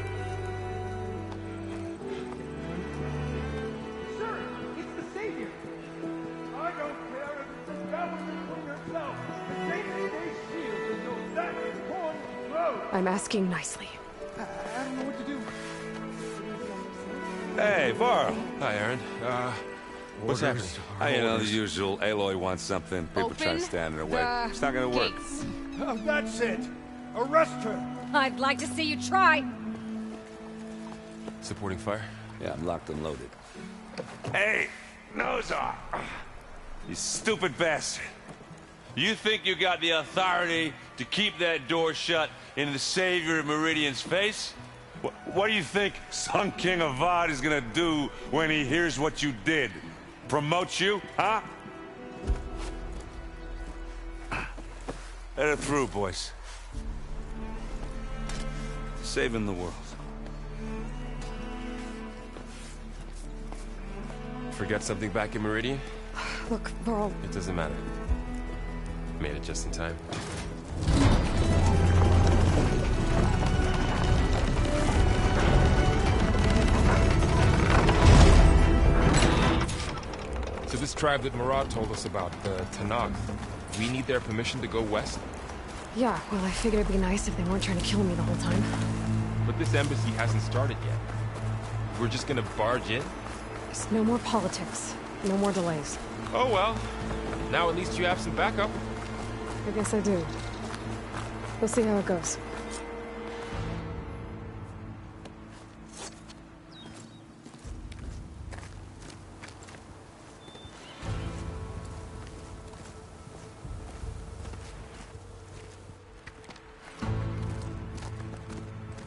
Sir, it's the Savior! I don't care if it's the government or yourself. The day-to-day shield will know that horn blows. I'm asking nicely. I don't know what to do. Hey, Varl. Hi, Aaron. What's happening? You know, the usual. Aloy wants something. People trying to stand in her way. It's not gonna work. Oh, that's it! Arrest her! I'd like to see you try. Supporting fire? Yeah, I'm locked and loaded. Hey, Nozar! You stupid bastard. You think you got the authority to keep that door shut in the Savior of Meridian's face? What do you think Sun King Avad is gonna do when he hears what you did? Promote you, huh? Let it through, boys. Saving the world. Forget something back in Meridian? Look, Varl. It doesn't matter. Made it just in time. So this tribe that Murad told us about, the Tenakth, we need their permission to go west? Yeah, well, I figured it'd be nice if they weren't trying to kill me the whole time. But this embassy hasn't started yet. We're just gonna barge in? Just no more politics. No more delays. Oh well. Now at least you have some backup. I guess I do. We'll see how it goes.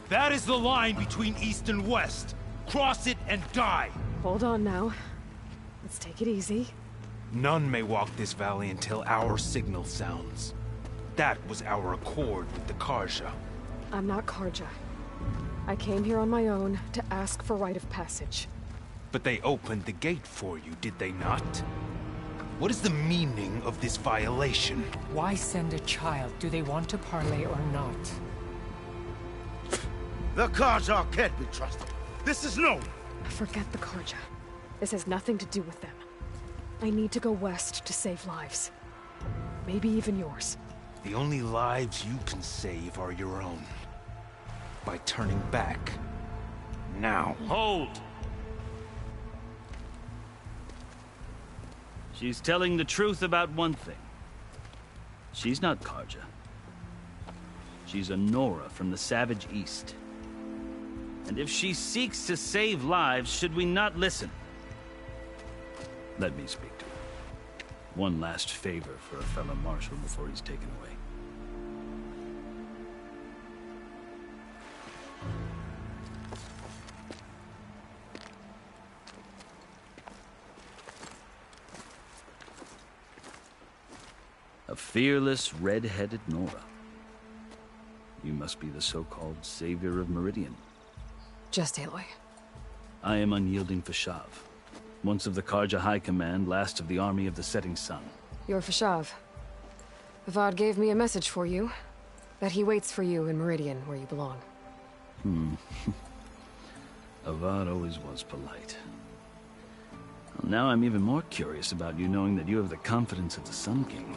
That is the line between East and West. Cross it and die. Hold on now. Let's take it easy. None may walk this valley until our signal sounds. That was our accord with the Carja. I'm not Carja. I came here on my own to ask for rite of passage. But they opened the gate for you, did they not? What is the meaning of this violation? Why send a child? Do they want to parley or not? The Carja can't be trusted. This is known. Forget the Carja. This has nothing to do with them. I need to go west to save lives. Maybe even yours. The only lives you can save are your own. By turning back. Now. Hold! She's telling the truth about one thing. She's not Carja. She's a Nora from the Savage East. And if she seeks to save lives, should we not listen? Let me speak to her. One last favor for a fellow marshal before he's taken away. A fearless, red-headed Nora. You must be the so-called savior of Meridian. Just Aloy. I am Unyielding Fashav, once of the Karja High Command, last of the Army of the Setting Sun. You're Fashav. Avad gave me a message for you. That he waits for you in Meridian, where you belong. Avad always was polite. Well, now I'm even more curious about you knowing that you have the confidence of the Sun King.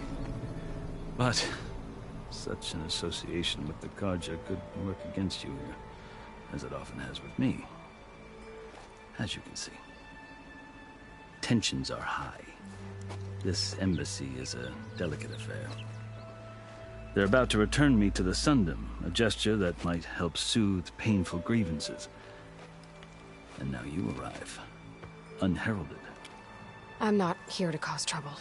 But such an association with the Karja could work against you here, as it often has with me. As you can see, tensions are high. This embassy is a delicate affair. They're about to return me to the Sundom, a gesture that might help soothe painful grievances. And now you arrive, unheralded. I'm not here to cause trouble.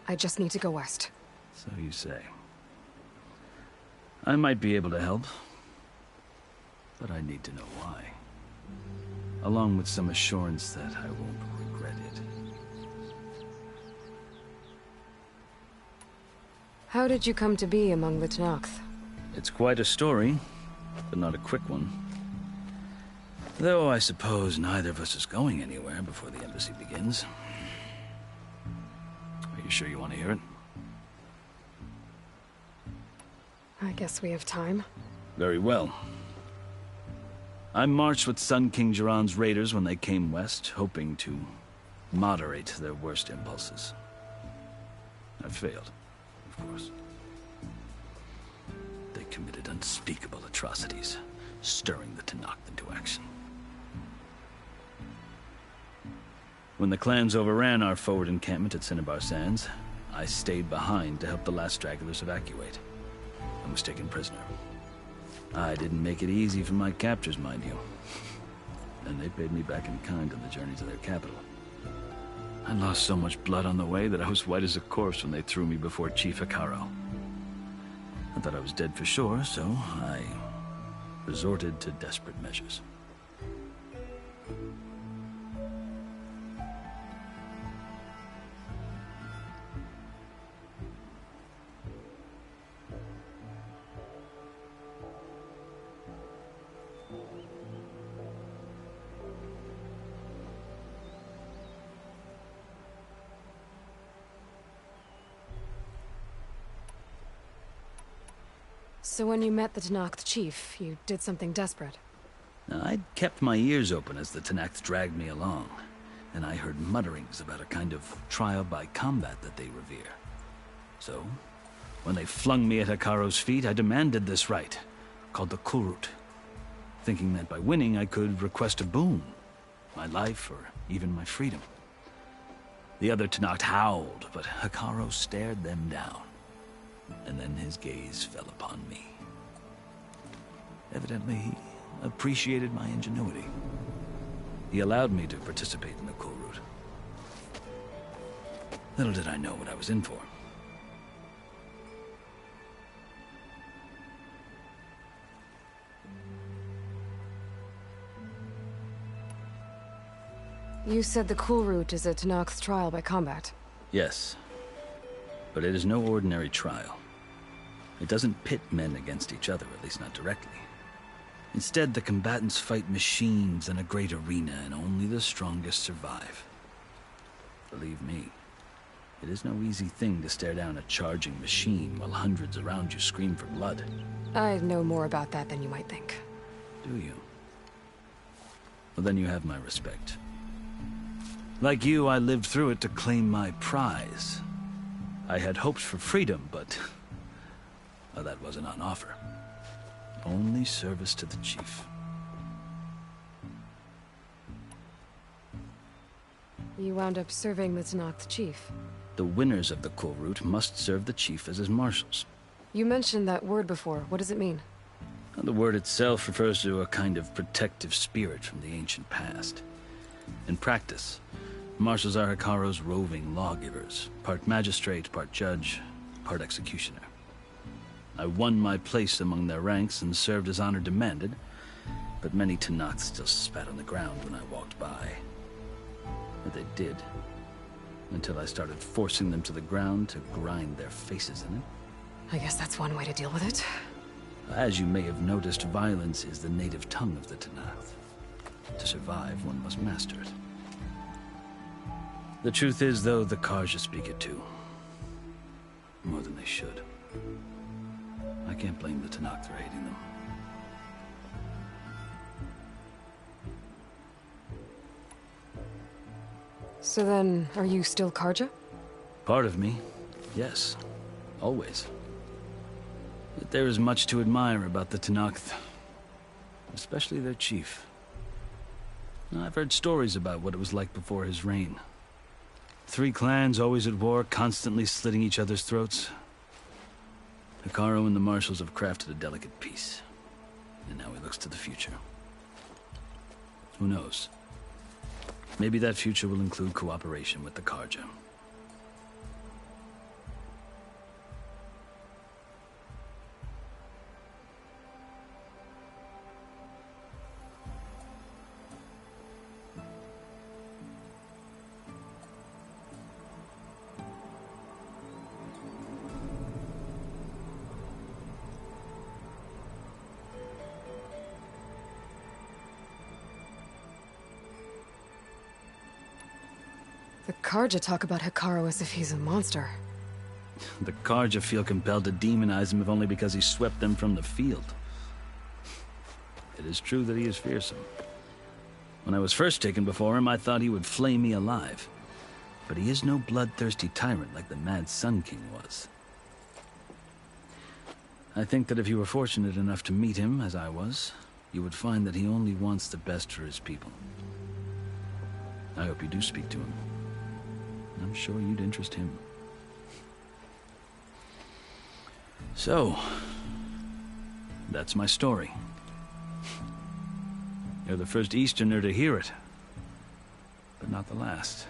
I just need to go west. So you say. I might be able to help, but I need to know why. Along with some assurance that I won't regret it. How did you come to be among the Tenakth? It's quite a story, but not a quick one. Though I suppose neither of us is going anywhere before the embassy begins. Are you sure you want to hear it? I guess we have time. Very well. I marched with Sun King Jiran's raiders when they came west, hoping to moderate their worst impulses. I failed, of course. They committed unspeakable atrocities, stirring the Tenakth into action. When the clans overran our forward encampment at Cinnabar Sands, I stayed behind to help the last stragglers evacuate. I was taken prisoner. I didn't make it easy for my captors, mind you. And they paid me back in kind on the journey to their capital. I lost so much blood on the way that I was white as a corpse when they threw me before Chief Hekarro. I thought I was dead for sure, so I resorted to desperate measures. So when you met the Tenakth chief, you did something desperate? Now, I'd kept my ears open as the Tenakth dragged me along, and I heard mutterings about a kind of trial by combat that they revere. So, when they flung me at Hekarro's feet, I demanded this right, called the Kulrut, thinking that by winning I could request a boon, my life or even my freedom. The other Tenakth howled, but Hekarro stared them down. And then his gaze fell upon me. Evidently, he appreciated my ingenuity. He allowed me to participate in the Kulrut. Little did I know what I was in for. You said the Kulrut is a Tenakth trial by combat. Yes. But it is no ordinary trial. It doesn't pit men against each other, at least not directly. Instead, the combatants fight machines in a great arena, and only the strongest survive. Believe me, it is no easy thing to stare down a charging machine while hundreds around you scream for blood. I know more about that than you might think. Do you? Well, then you have my respect. Like you, I lived through it to claim my prize. I had hoped for freedom, but well, that wasn't on offer. Only service to the chief. You wound up serving the Tenakth chief. The winners of the Kulrut must serve the chief as his marshals. You mentioned that word before. What does it mean? The word itself refers to a kind of protective spirit from the ancient past. In practice, marshals are Hekarro's roving lawgivers, part magistrate, part judge, part executioner. I won my place among their ranks and served as honor demanded, but many Tenakth still spat on the ground when I walked by. If they did, until I started forcing them to the ground to grind their faces in it. I guess that's one way to deal with it. As you may have noticed, violence is the native tongue of the Tenakth. To survive, one must master it. The truth is, though, the Karja speak it too. More than they should. I can't blame the Tenakth for hating them. So then, are you still Karja? Part of me, yes. Always. But there is much to admire about the Tenakth. Especially their chief. I've heard stories about what it was like before his reign. 3 clans always at war, constantly slitting each other's throats. Hekarro and the Marshals have crafted a delicate peace. And now he looks to the future. Who knows? Maybe that future will include cooperation with the Karja. The Karja talk about Hekarro as if he's a monster. The Karja feel compelled to demonize him if only because he swept them from the field. It is true that he is fearsome. When I was first taken before him, I thought he would flay me alive. But he is no bloodthirsty tyrant like the Mad Sun King was. I think that if you were fortunate enough to meet him, as I was, you would find that he only wants the best for his people. I hope you do speak to him. I'm sure you'd interest him. So, that's my story. You're the first Easterner to hear it, but not the last.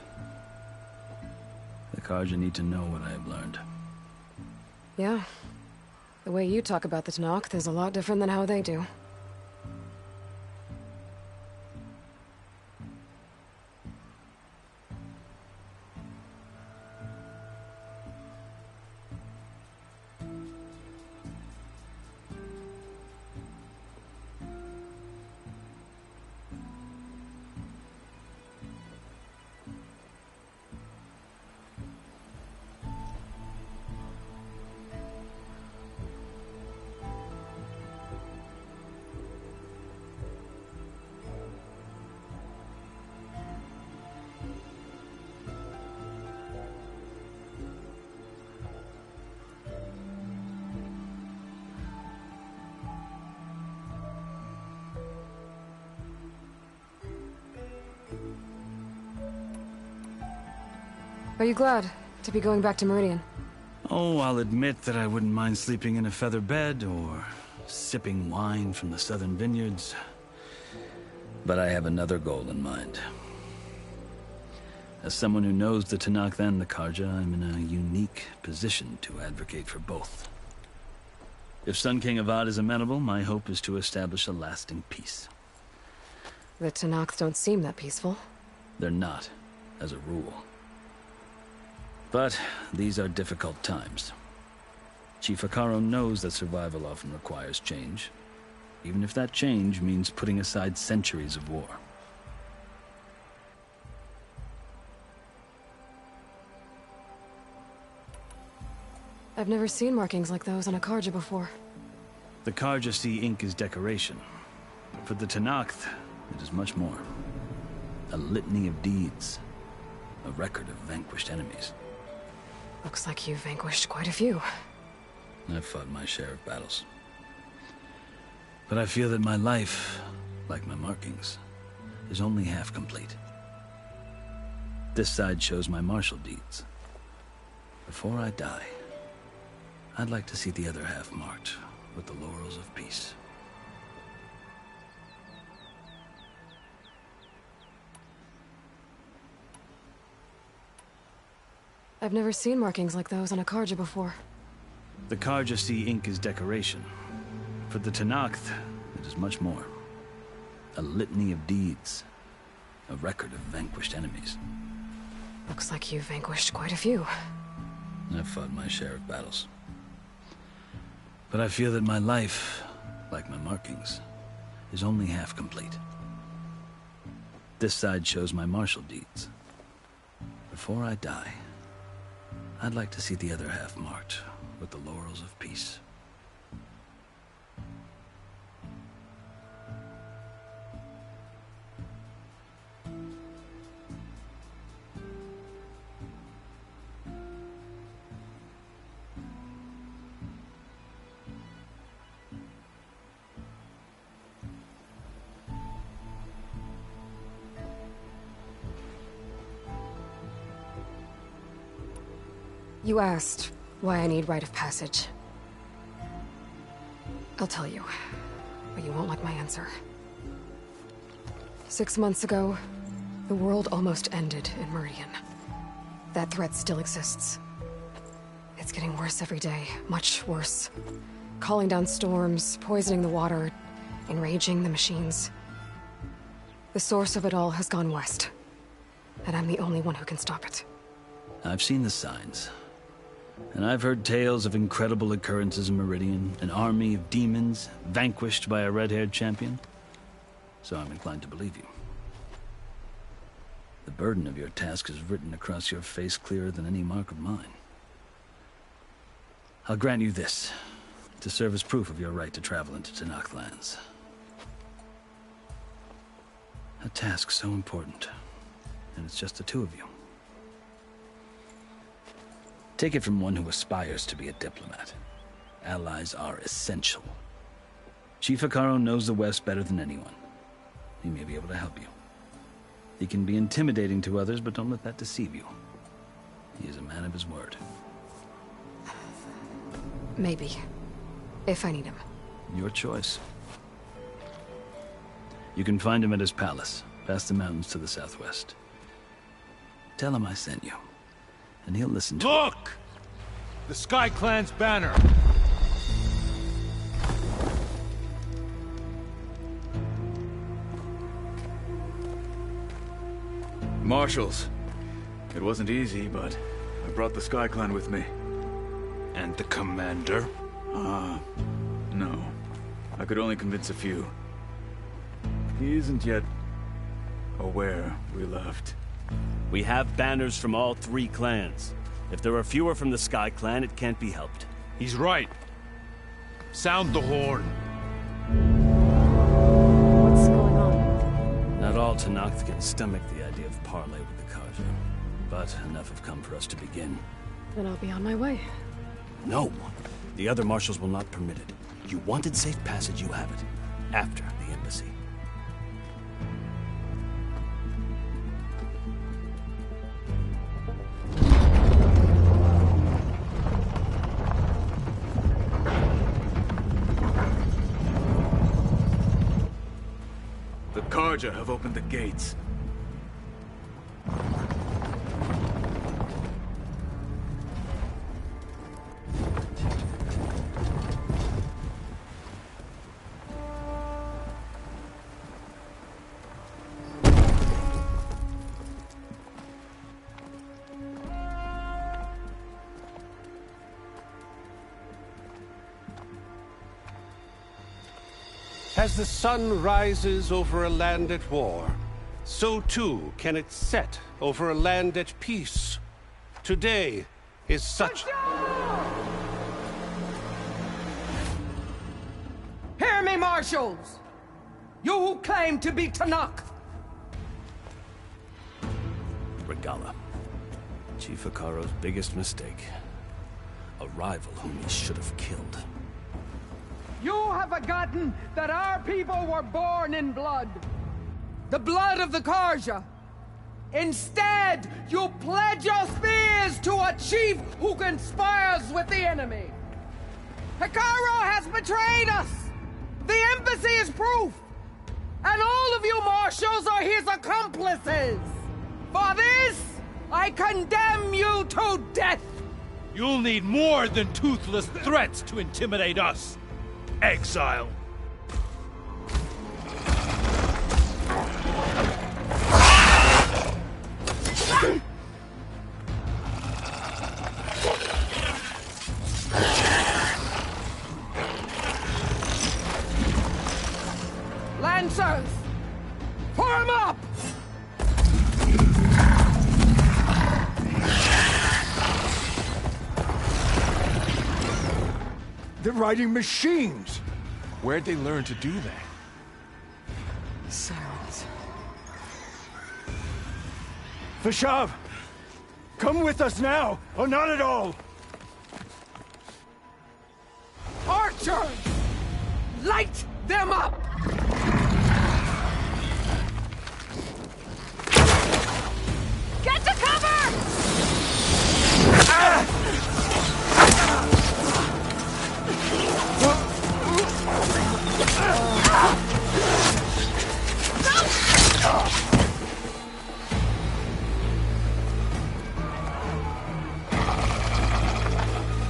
The Karja need to know what I have learned. Yeah. The way you talk about the Tenakth is a lot different than how they do. Are you glad to be going back to Meridian? Oh, I'll admit that I wouldn't mind sleeping in a feather bed or sipping wine from the southern vineyards. But I have another goal in mind. As someone who knows the Tenakth and the Karja, I'm in a unique position to advocate for both. If Sun King Avad is amenable, my hope is to establish a lasting peace. The Tenakth don't seem that peaceful. They're not, as a rule. But these are difficult times. Chief Hekarro knows that survival often requires change, even if that change means putting aside centuries of war. I've never seen markings like those on a Karja before. The Karja see ink as decoration. For the Tenakth, it is much more. A litany of deeds. A record of vanquished enemies. Looks like you've vanquished quite a few. I've fought my share of battles. But I feel that my life, like my markings, is only half complete. This side shows my martial deeds. Before I die, I'd like to see the other half marked with the laurels of peace. I've never seen markings like those on a Karja before. The Karja see ink as decoration. For the Tenakth, it is much more. A litany of deeds. A record of vanquished enemies. A Looks like you vanquished quite a few. I've fought my share of battles. But I feel that my life, like my markings, is only half complete. This side shows my martial deeds. Before I die, I'd like to see the other half marked with the laurels of peace. You asked why I need rite of passage. I'll tell you, but you won't like my answer. 6 months ago, the world almost ended in Meridian. That threat still exists. It's getting worse every day, much worse. Calling down storms, poisoning the water, enraging the machines. The source of it all has gone west, and I'm the only one who can stop it. I've seen the signs. And I've heard tales of incredible occurrences in Meridian, an army of demons vanquished by a red-haired champion. So I'm inclined to believe you. The burden of your task is written across your face clearer than any mark of mine. I'll grant you this, to serve as proof of your right to travel into Tenakth lands. A task so important, and it's just the two of you. Take it from one who aspires to be a diplomat. Allies are essential. Chief Hekarro knows the West better than anyone. He may be able to help you. He can be intimidating to others, but don't let that deceive you. He is a man of his word. Maybe. If I need him. Your choice. You can find him at his palace, past the mountains to the southwest. Tell him I sent you. And he'll listen to Look! The Sky Clan's banner! Marshals. It wasn't easy, but I brought the Sky Clan with me. And the commander? No. I could only convince a few. He isn't yet aware we left. We have banners from all 3 clans. If there are fewer from the Sky Clan, it can't be helped. He's right. Sound the horn. What's going on? Not all Tenakth can stomach the idea of parley with the Carja. But enough have come for us to begin. Then I'll be on my way. No. The other marshals will not permit it. You wanted safe passage, you have it. After the embassy. The Carja have opened the gates. As the sun rises over a land at war, so too can it set over a land at peace. Today is such... Hear me, marshals! You who claim to be Tenakth! Regalla. Chief Hekarro's biggest mistake. A rival whom he should have killed. You have forgotten that our people were born in blood. The blood of the Carja. Instead, you pledge your spears to a chief who conspires with the enemy. Hekarro has betrayed us. The embassy is proof. And all of you marshals are his accomplices. For this, I condemn you to death. You'll need more than toothless threats to intimidate us. Exile. They're riding machines. Where'd they learn to do that? Silence. Vashav! Come with us now, or not at all! Archers! Light them up! Get to cover!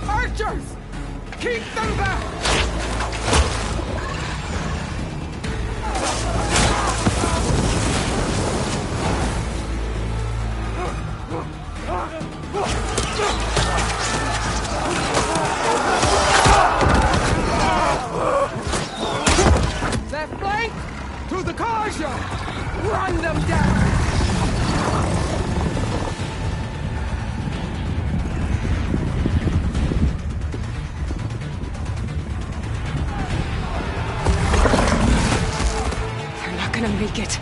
Archers! Keep them back! Left flank! To the Carja! Run them down! They're not gonna make it.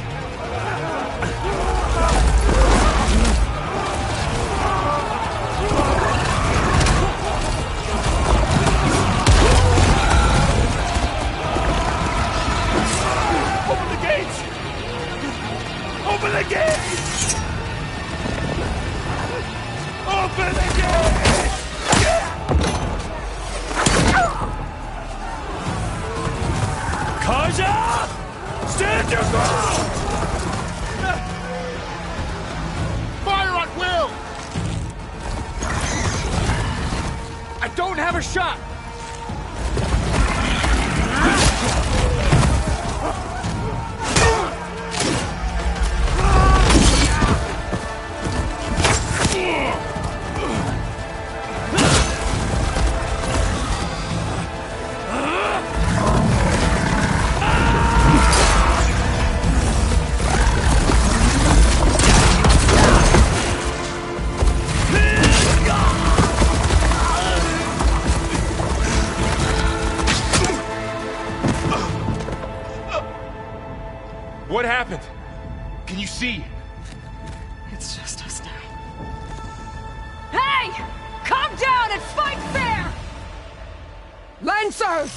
Open the gates! Open the gates! Open the gates! Kaja! Stand your ground! Fire at will! I don't have a shot! What happened? Can you see? It's just us now. Hey! Calm down and fight fair! Lancers!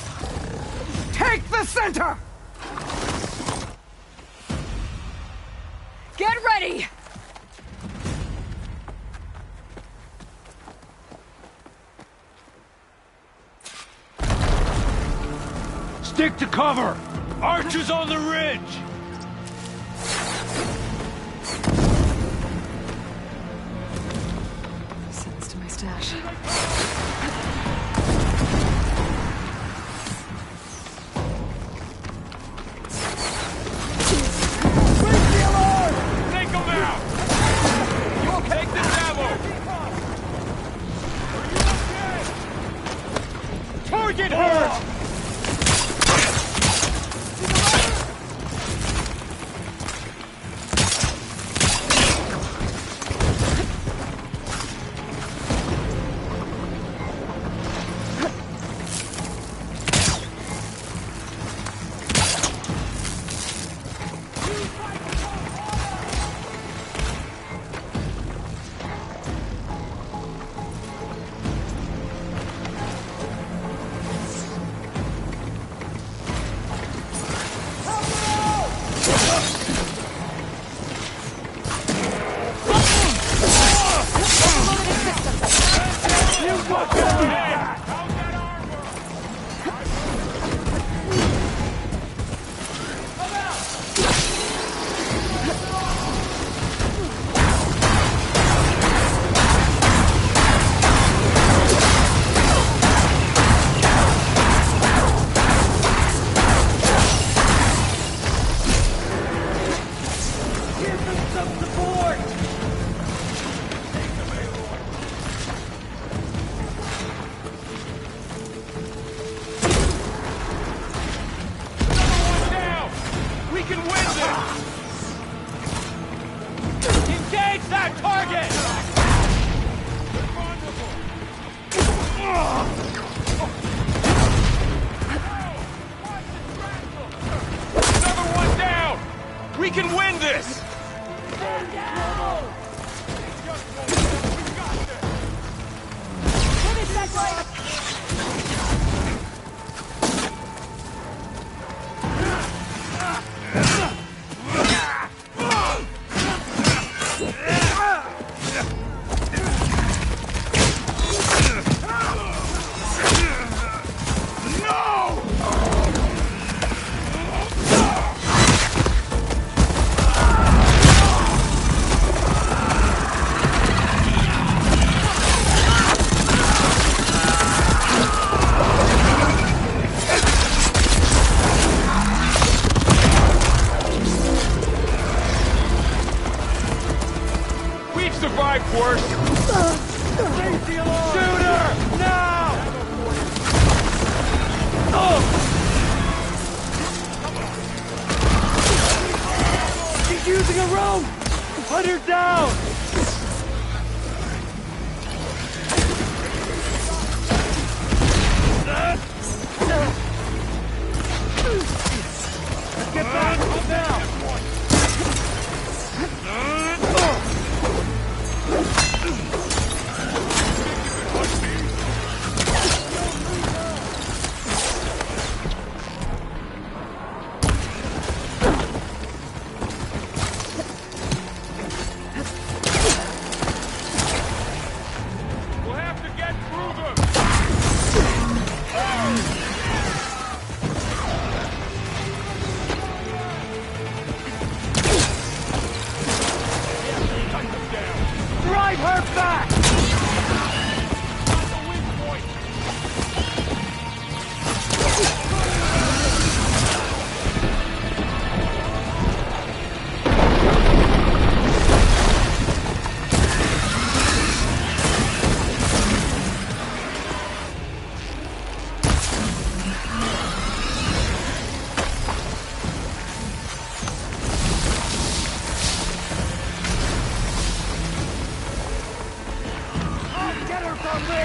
Take the center! Get ready! Stick to cover! Archers on the ridge! Sends to my stash. Take them out! You'll take this ammo! Target her! Shoot her! Now! She's using a rope! Put her down! Get back! Now! We'll have to get Kruger! Drive her back! Get her from me!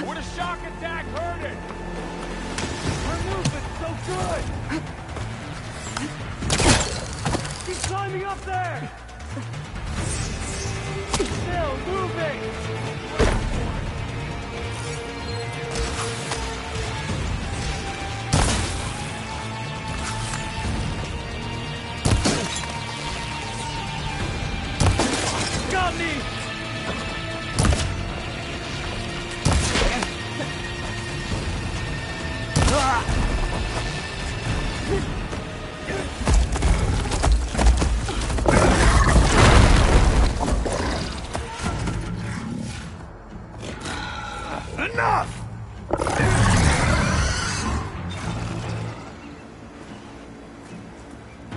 Would a shock attack hurt it? Her movement's so good! She's climbing up there! Still moving! Got me! Enough!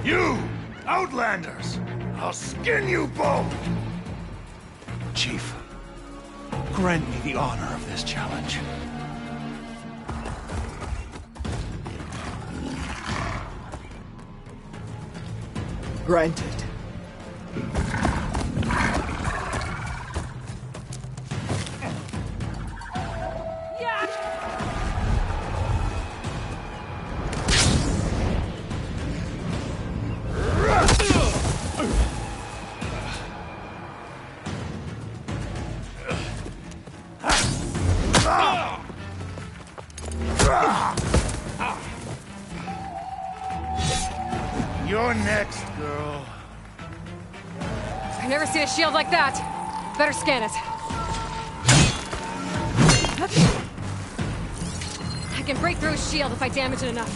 You, Outlanders! I'll skin you both! Chief, grant me the honor of this challenge. Granted. You're next, girl. I've never seen a shield like that. Better scan it. I can break through his shield if I damage it enough.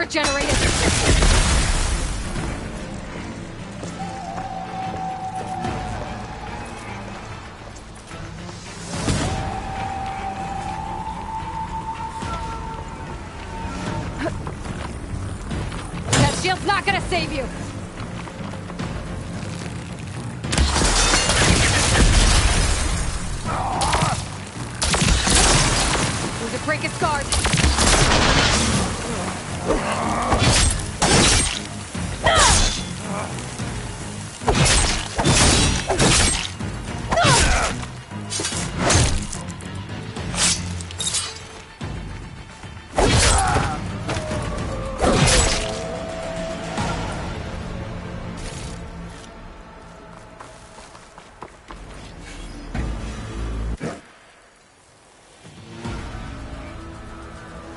regenerated! That shield's not gonna save you! Need to break its guard!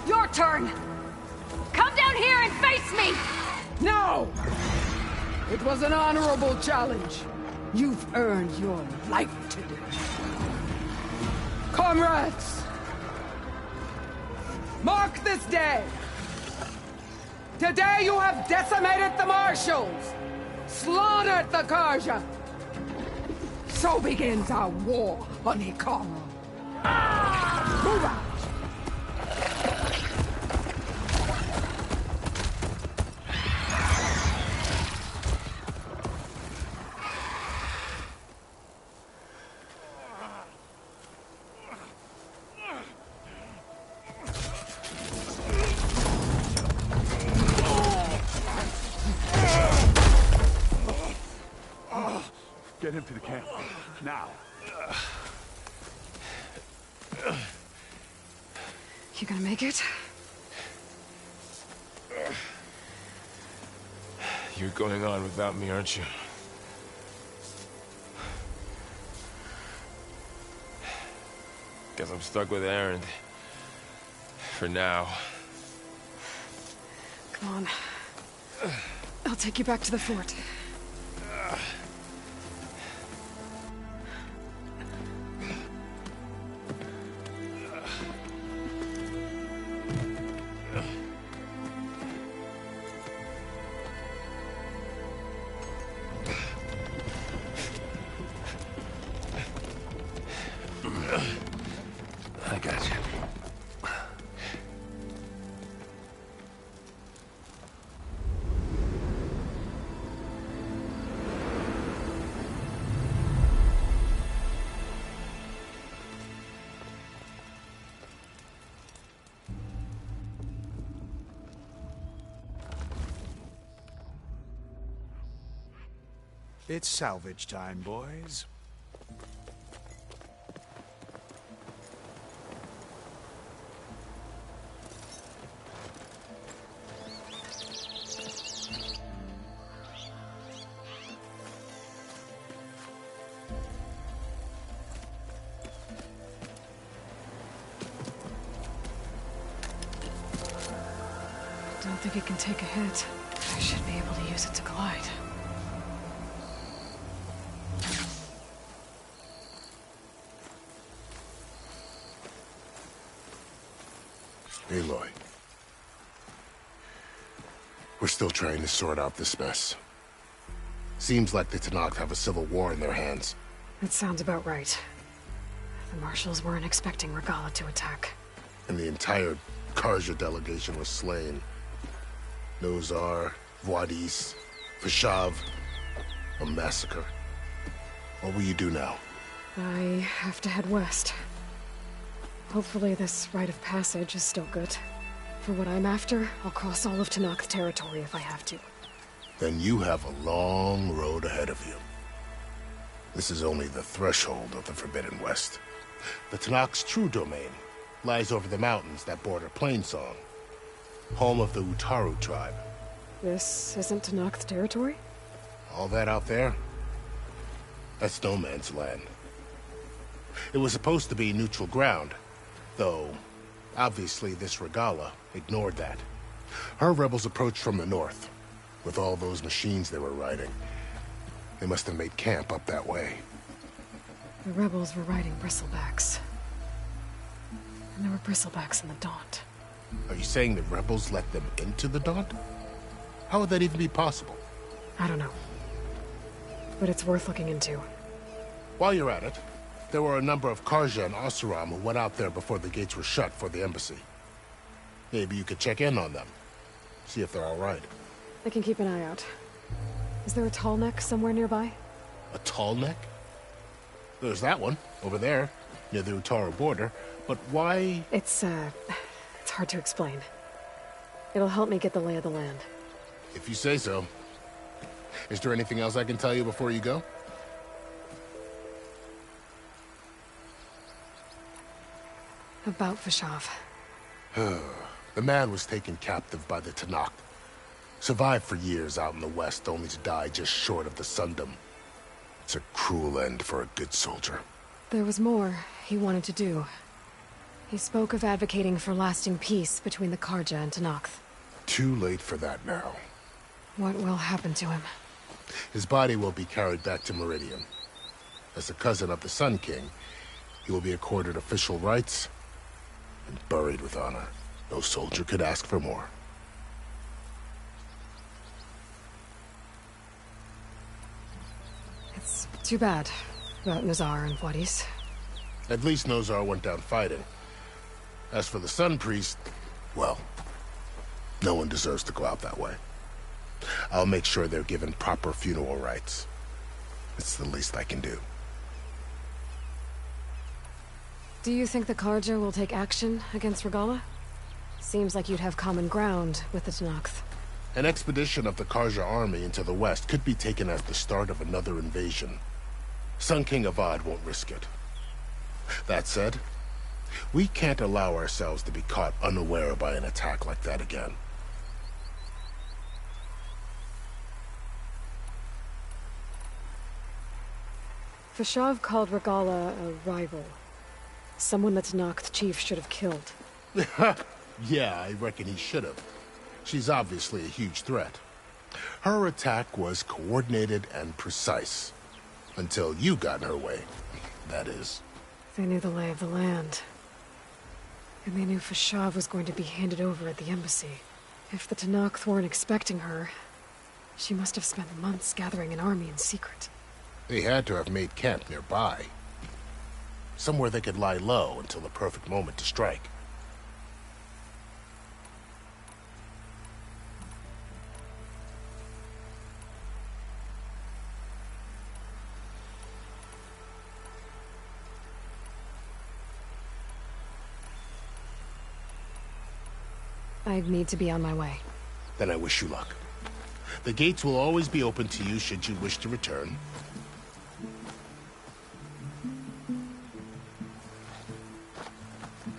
Your turn! Come down here and face me! No! It was an honorable challenge. You've earned your life today. Comrades! Mark this day! Today you have decimated the Marshals! Slaughtered the Carja! So begins our war on Hikaru. Move out! Get him to the camp. Now. You gonna make it? You're going on without me, aren't you? Guess I'm stuck with Aaron. For now. Come on. I'll take you back to the fort. I got you. It's salvage time, boys. Don't think it can take a hit. I should be able to use it to glide. Aloy. We're still trying to sort out this mess. Seems like the Tenakth have a civil war in their hands. That sounds about right. The Marshals weren't expecting Regalla to attack. And the entire Carja delegation was slain. Nozar, Vuadis, Vashav. A massacre. What will you do now? I have to head west. Hopefully this rite of passage is still good. For what I'm after, I'll cross all of Tenakth territory if I have to. Then you have a long road ahead of you. This is only the threshold of the Forbidden West. The Tenakth's true domain lies over the mountains that border Plainsong, home of the Utaru tribe. This isn't Tenakth territory? All that out there? That's no man's land. It was supposed to be neutral ground, though obviously this Regalla ignored that. Her rebels approached from the north, with all those machines they were riding. They must have made camp up that way. The rebels were riding bristlebacks. And there were bristlebacks in the Daunt. Are you saying the rebels let them into the Daunt? How would that even be possible? I don't know. But it's worth looking into. While you're at it, there were a number of Carja and Oseram who went out there before the gates were shut for the embassy. Maybe you could check in on them. See if they're all right. I can keep an eye out. Is there a tall neck somewhere nearby? A tall neck? There's that one, over there, near the Utaru border. But why... It's hard to explain. It'll help me get the lay of the land. If you say so. Is there anything else I can tell you before you go? About Fashav. The man was taken captive by the Tenakth. Survived for years out in the west, only to die just short of the Sundom. It's a cruel end for a good soldier. There was more he wanted to do. He spoke of advocating for lasting peace between the Carja and Tenakth. Too late for that now. What will happen to him? His body will be carried back to Meridian. As a cousin of the Sun King, he will be accorded official rights and buried with honor. No soldier could ask for more. It's too bad about Nazar and Wadis. At least Nozar went down fighting. As for the Sun Priest, well, no one deserves to go out that way. I'll make sure they're given proper funeral rites. It's the least I can do. Do you think the Carja will take action against Regalla? Seems like you'd have common ground with the Tenakth. An expedition of the Carja army into the west could be taken as the start of another invasion. Sun King Avad won't risk it. That said, we can't allow ourselves to be caught unaware by an attack like that again. Fashav called Regalla a rival. Someone the Tenakth chief should have killed. Yeah, I reckon he should have. She's obviously a huge threat. Her attack was coordinated and precise. Until you got in her way, that is. They knew the lay of the land. And they knew Fashav was going to be handed over at the embassy. If the Tenakth weren't expecting her, she must have spent months gathering an army in secret. They had to have made camp nearby. Somewhere they could lie low until the perfect moment to strike. I'd need to be on my way. Then I wish you luck. The gates will always be open to you should you wish to return.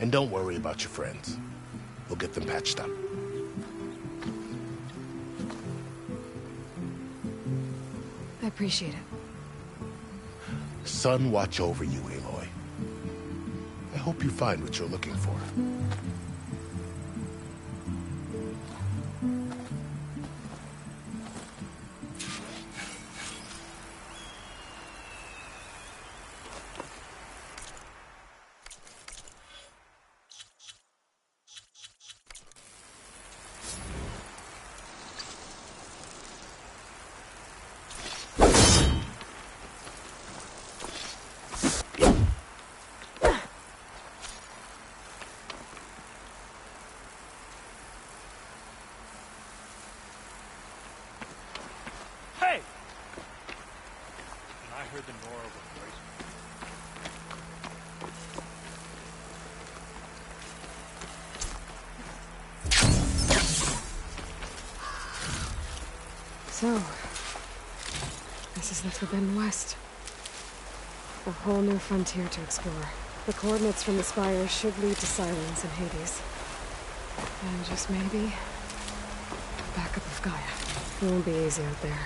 And don't worry about your friends. We'll get them patched up. I appreciate it. Sun watch over you, Aloy. I hope you find what you're looking for. So, this is the Forbidden West. A whole new frontier to explore. The coordinates from the spire should lead to Silence and Hades. And just maybe, backup of Gaia. It won't be easy out there.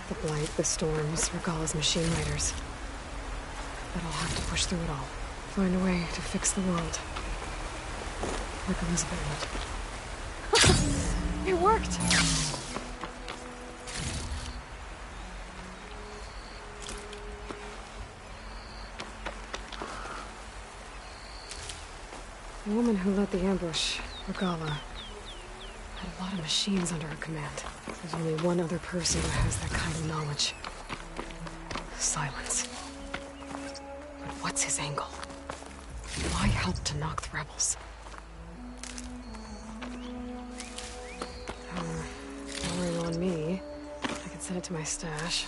The Blight, the Storms, Regalla's machine riders. But I'll have to push through it all. Find a way to fix the world. Like Elizabeth would. It worked! The woman who led the ambush Regala had a lot of machines under her command. There's only one other person who has that kind of knowledge. Silence. But what's his angle? Why help to knock the rebels? Powering on me. I can send it to my stash.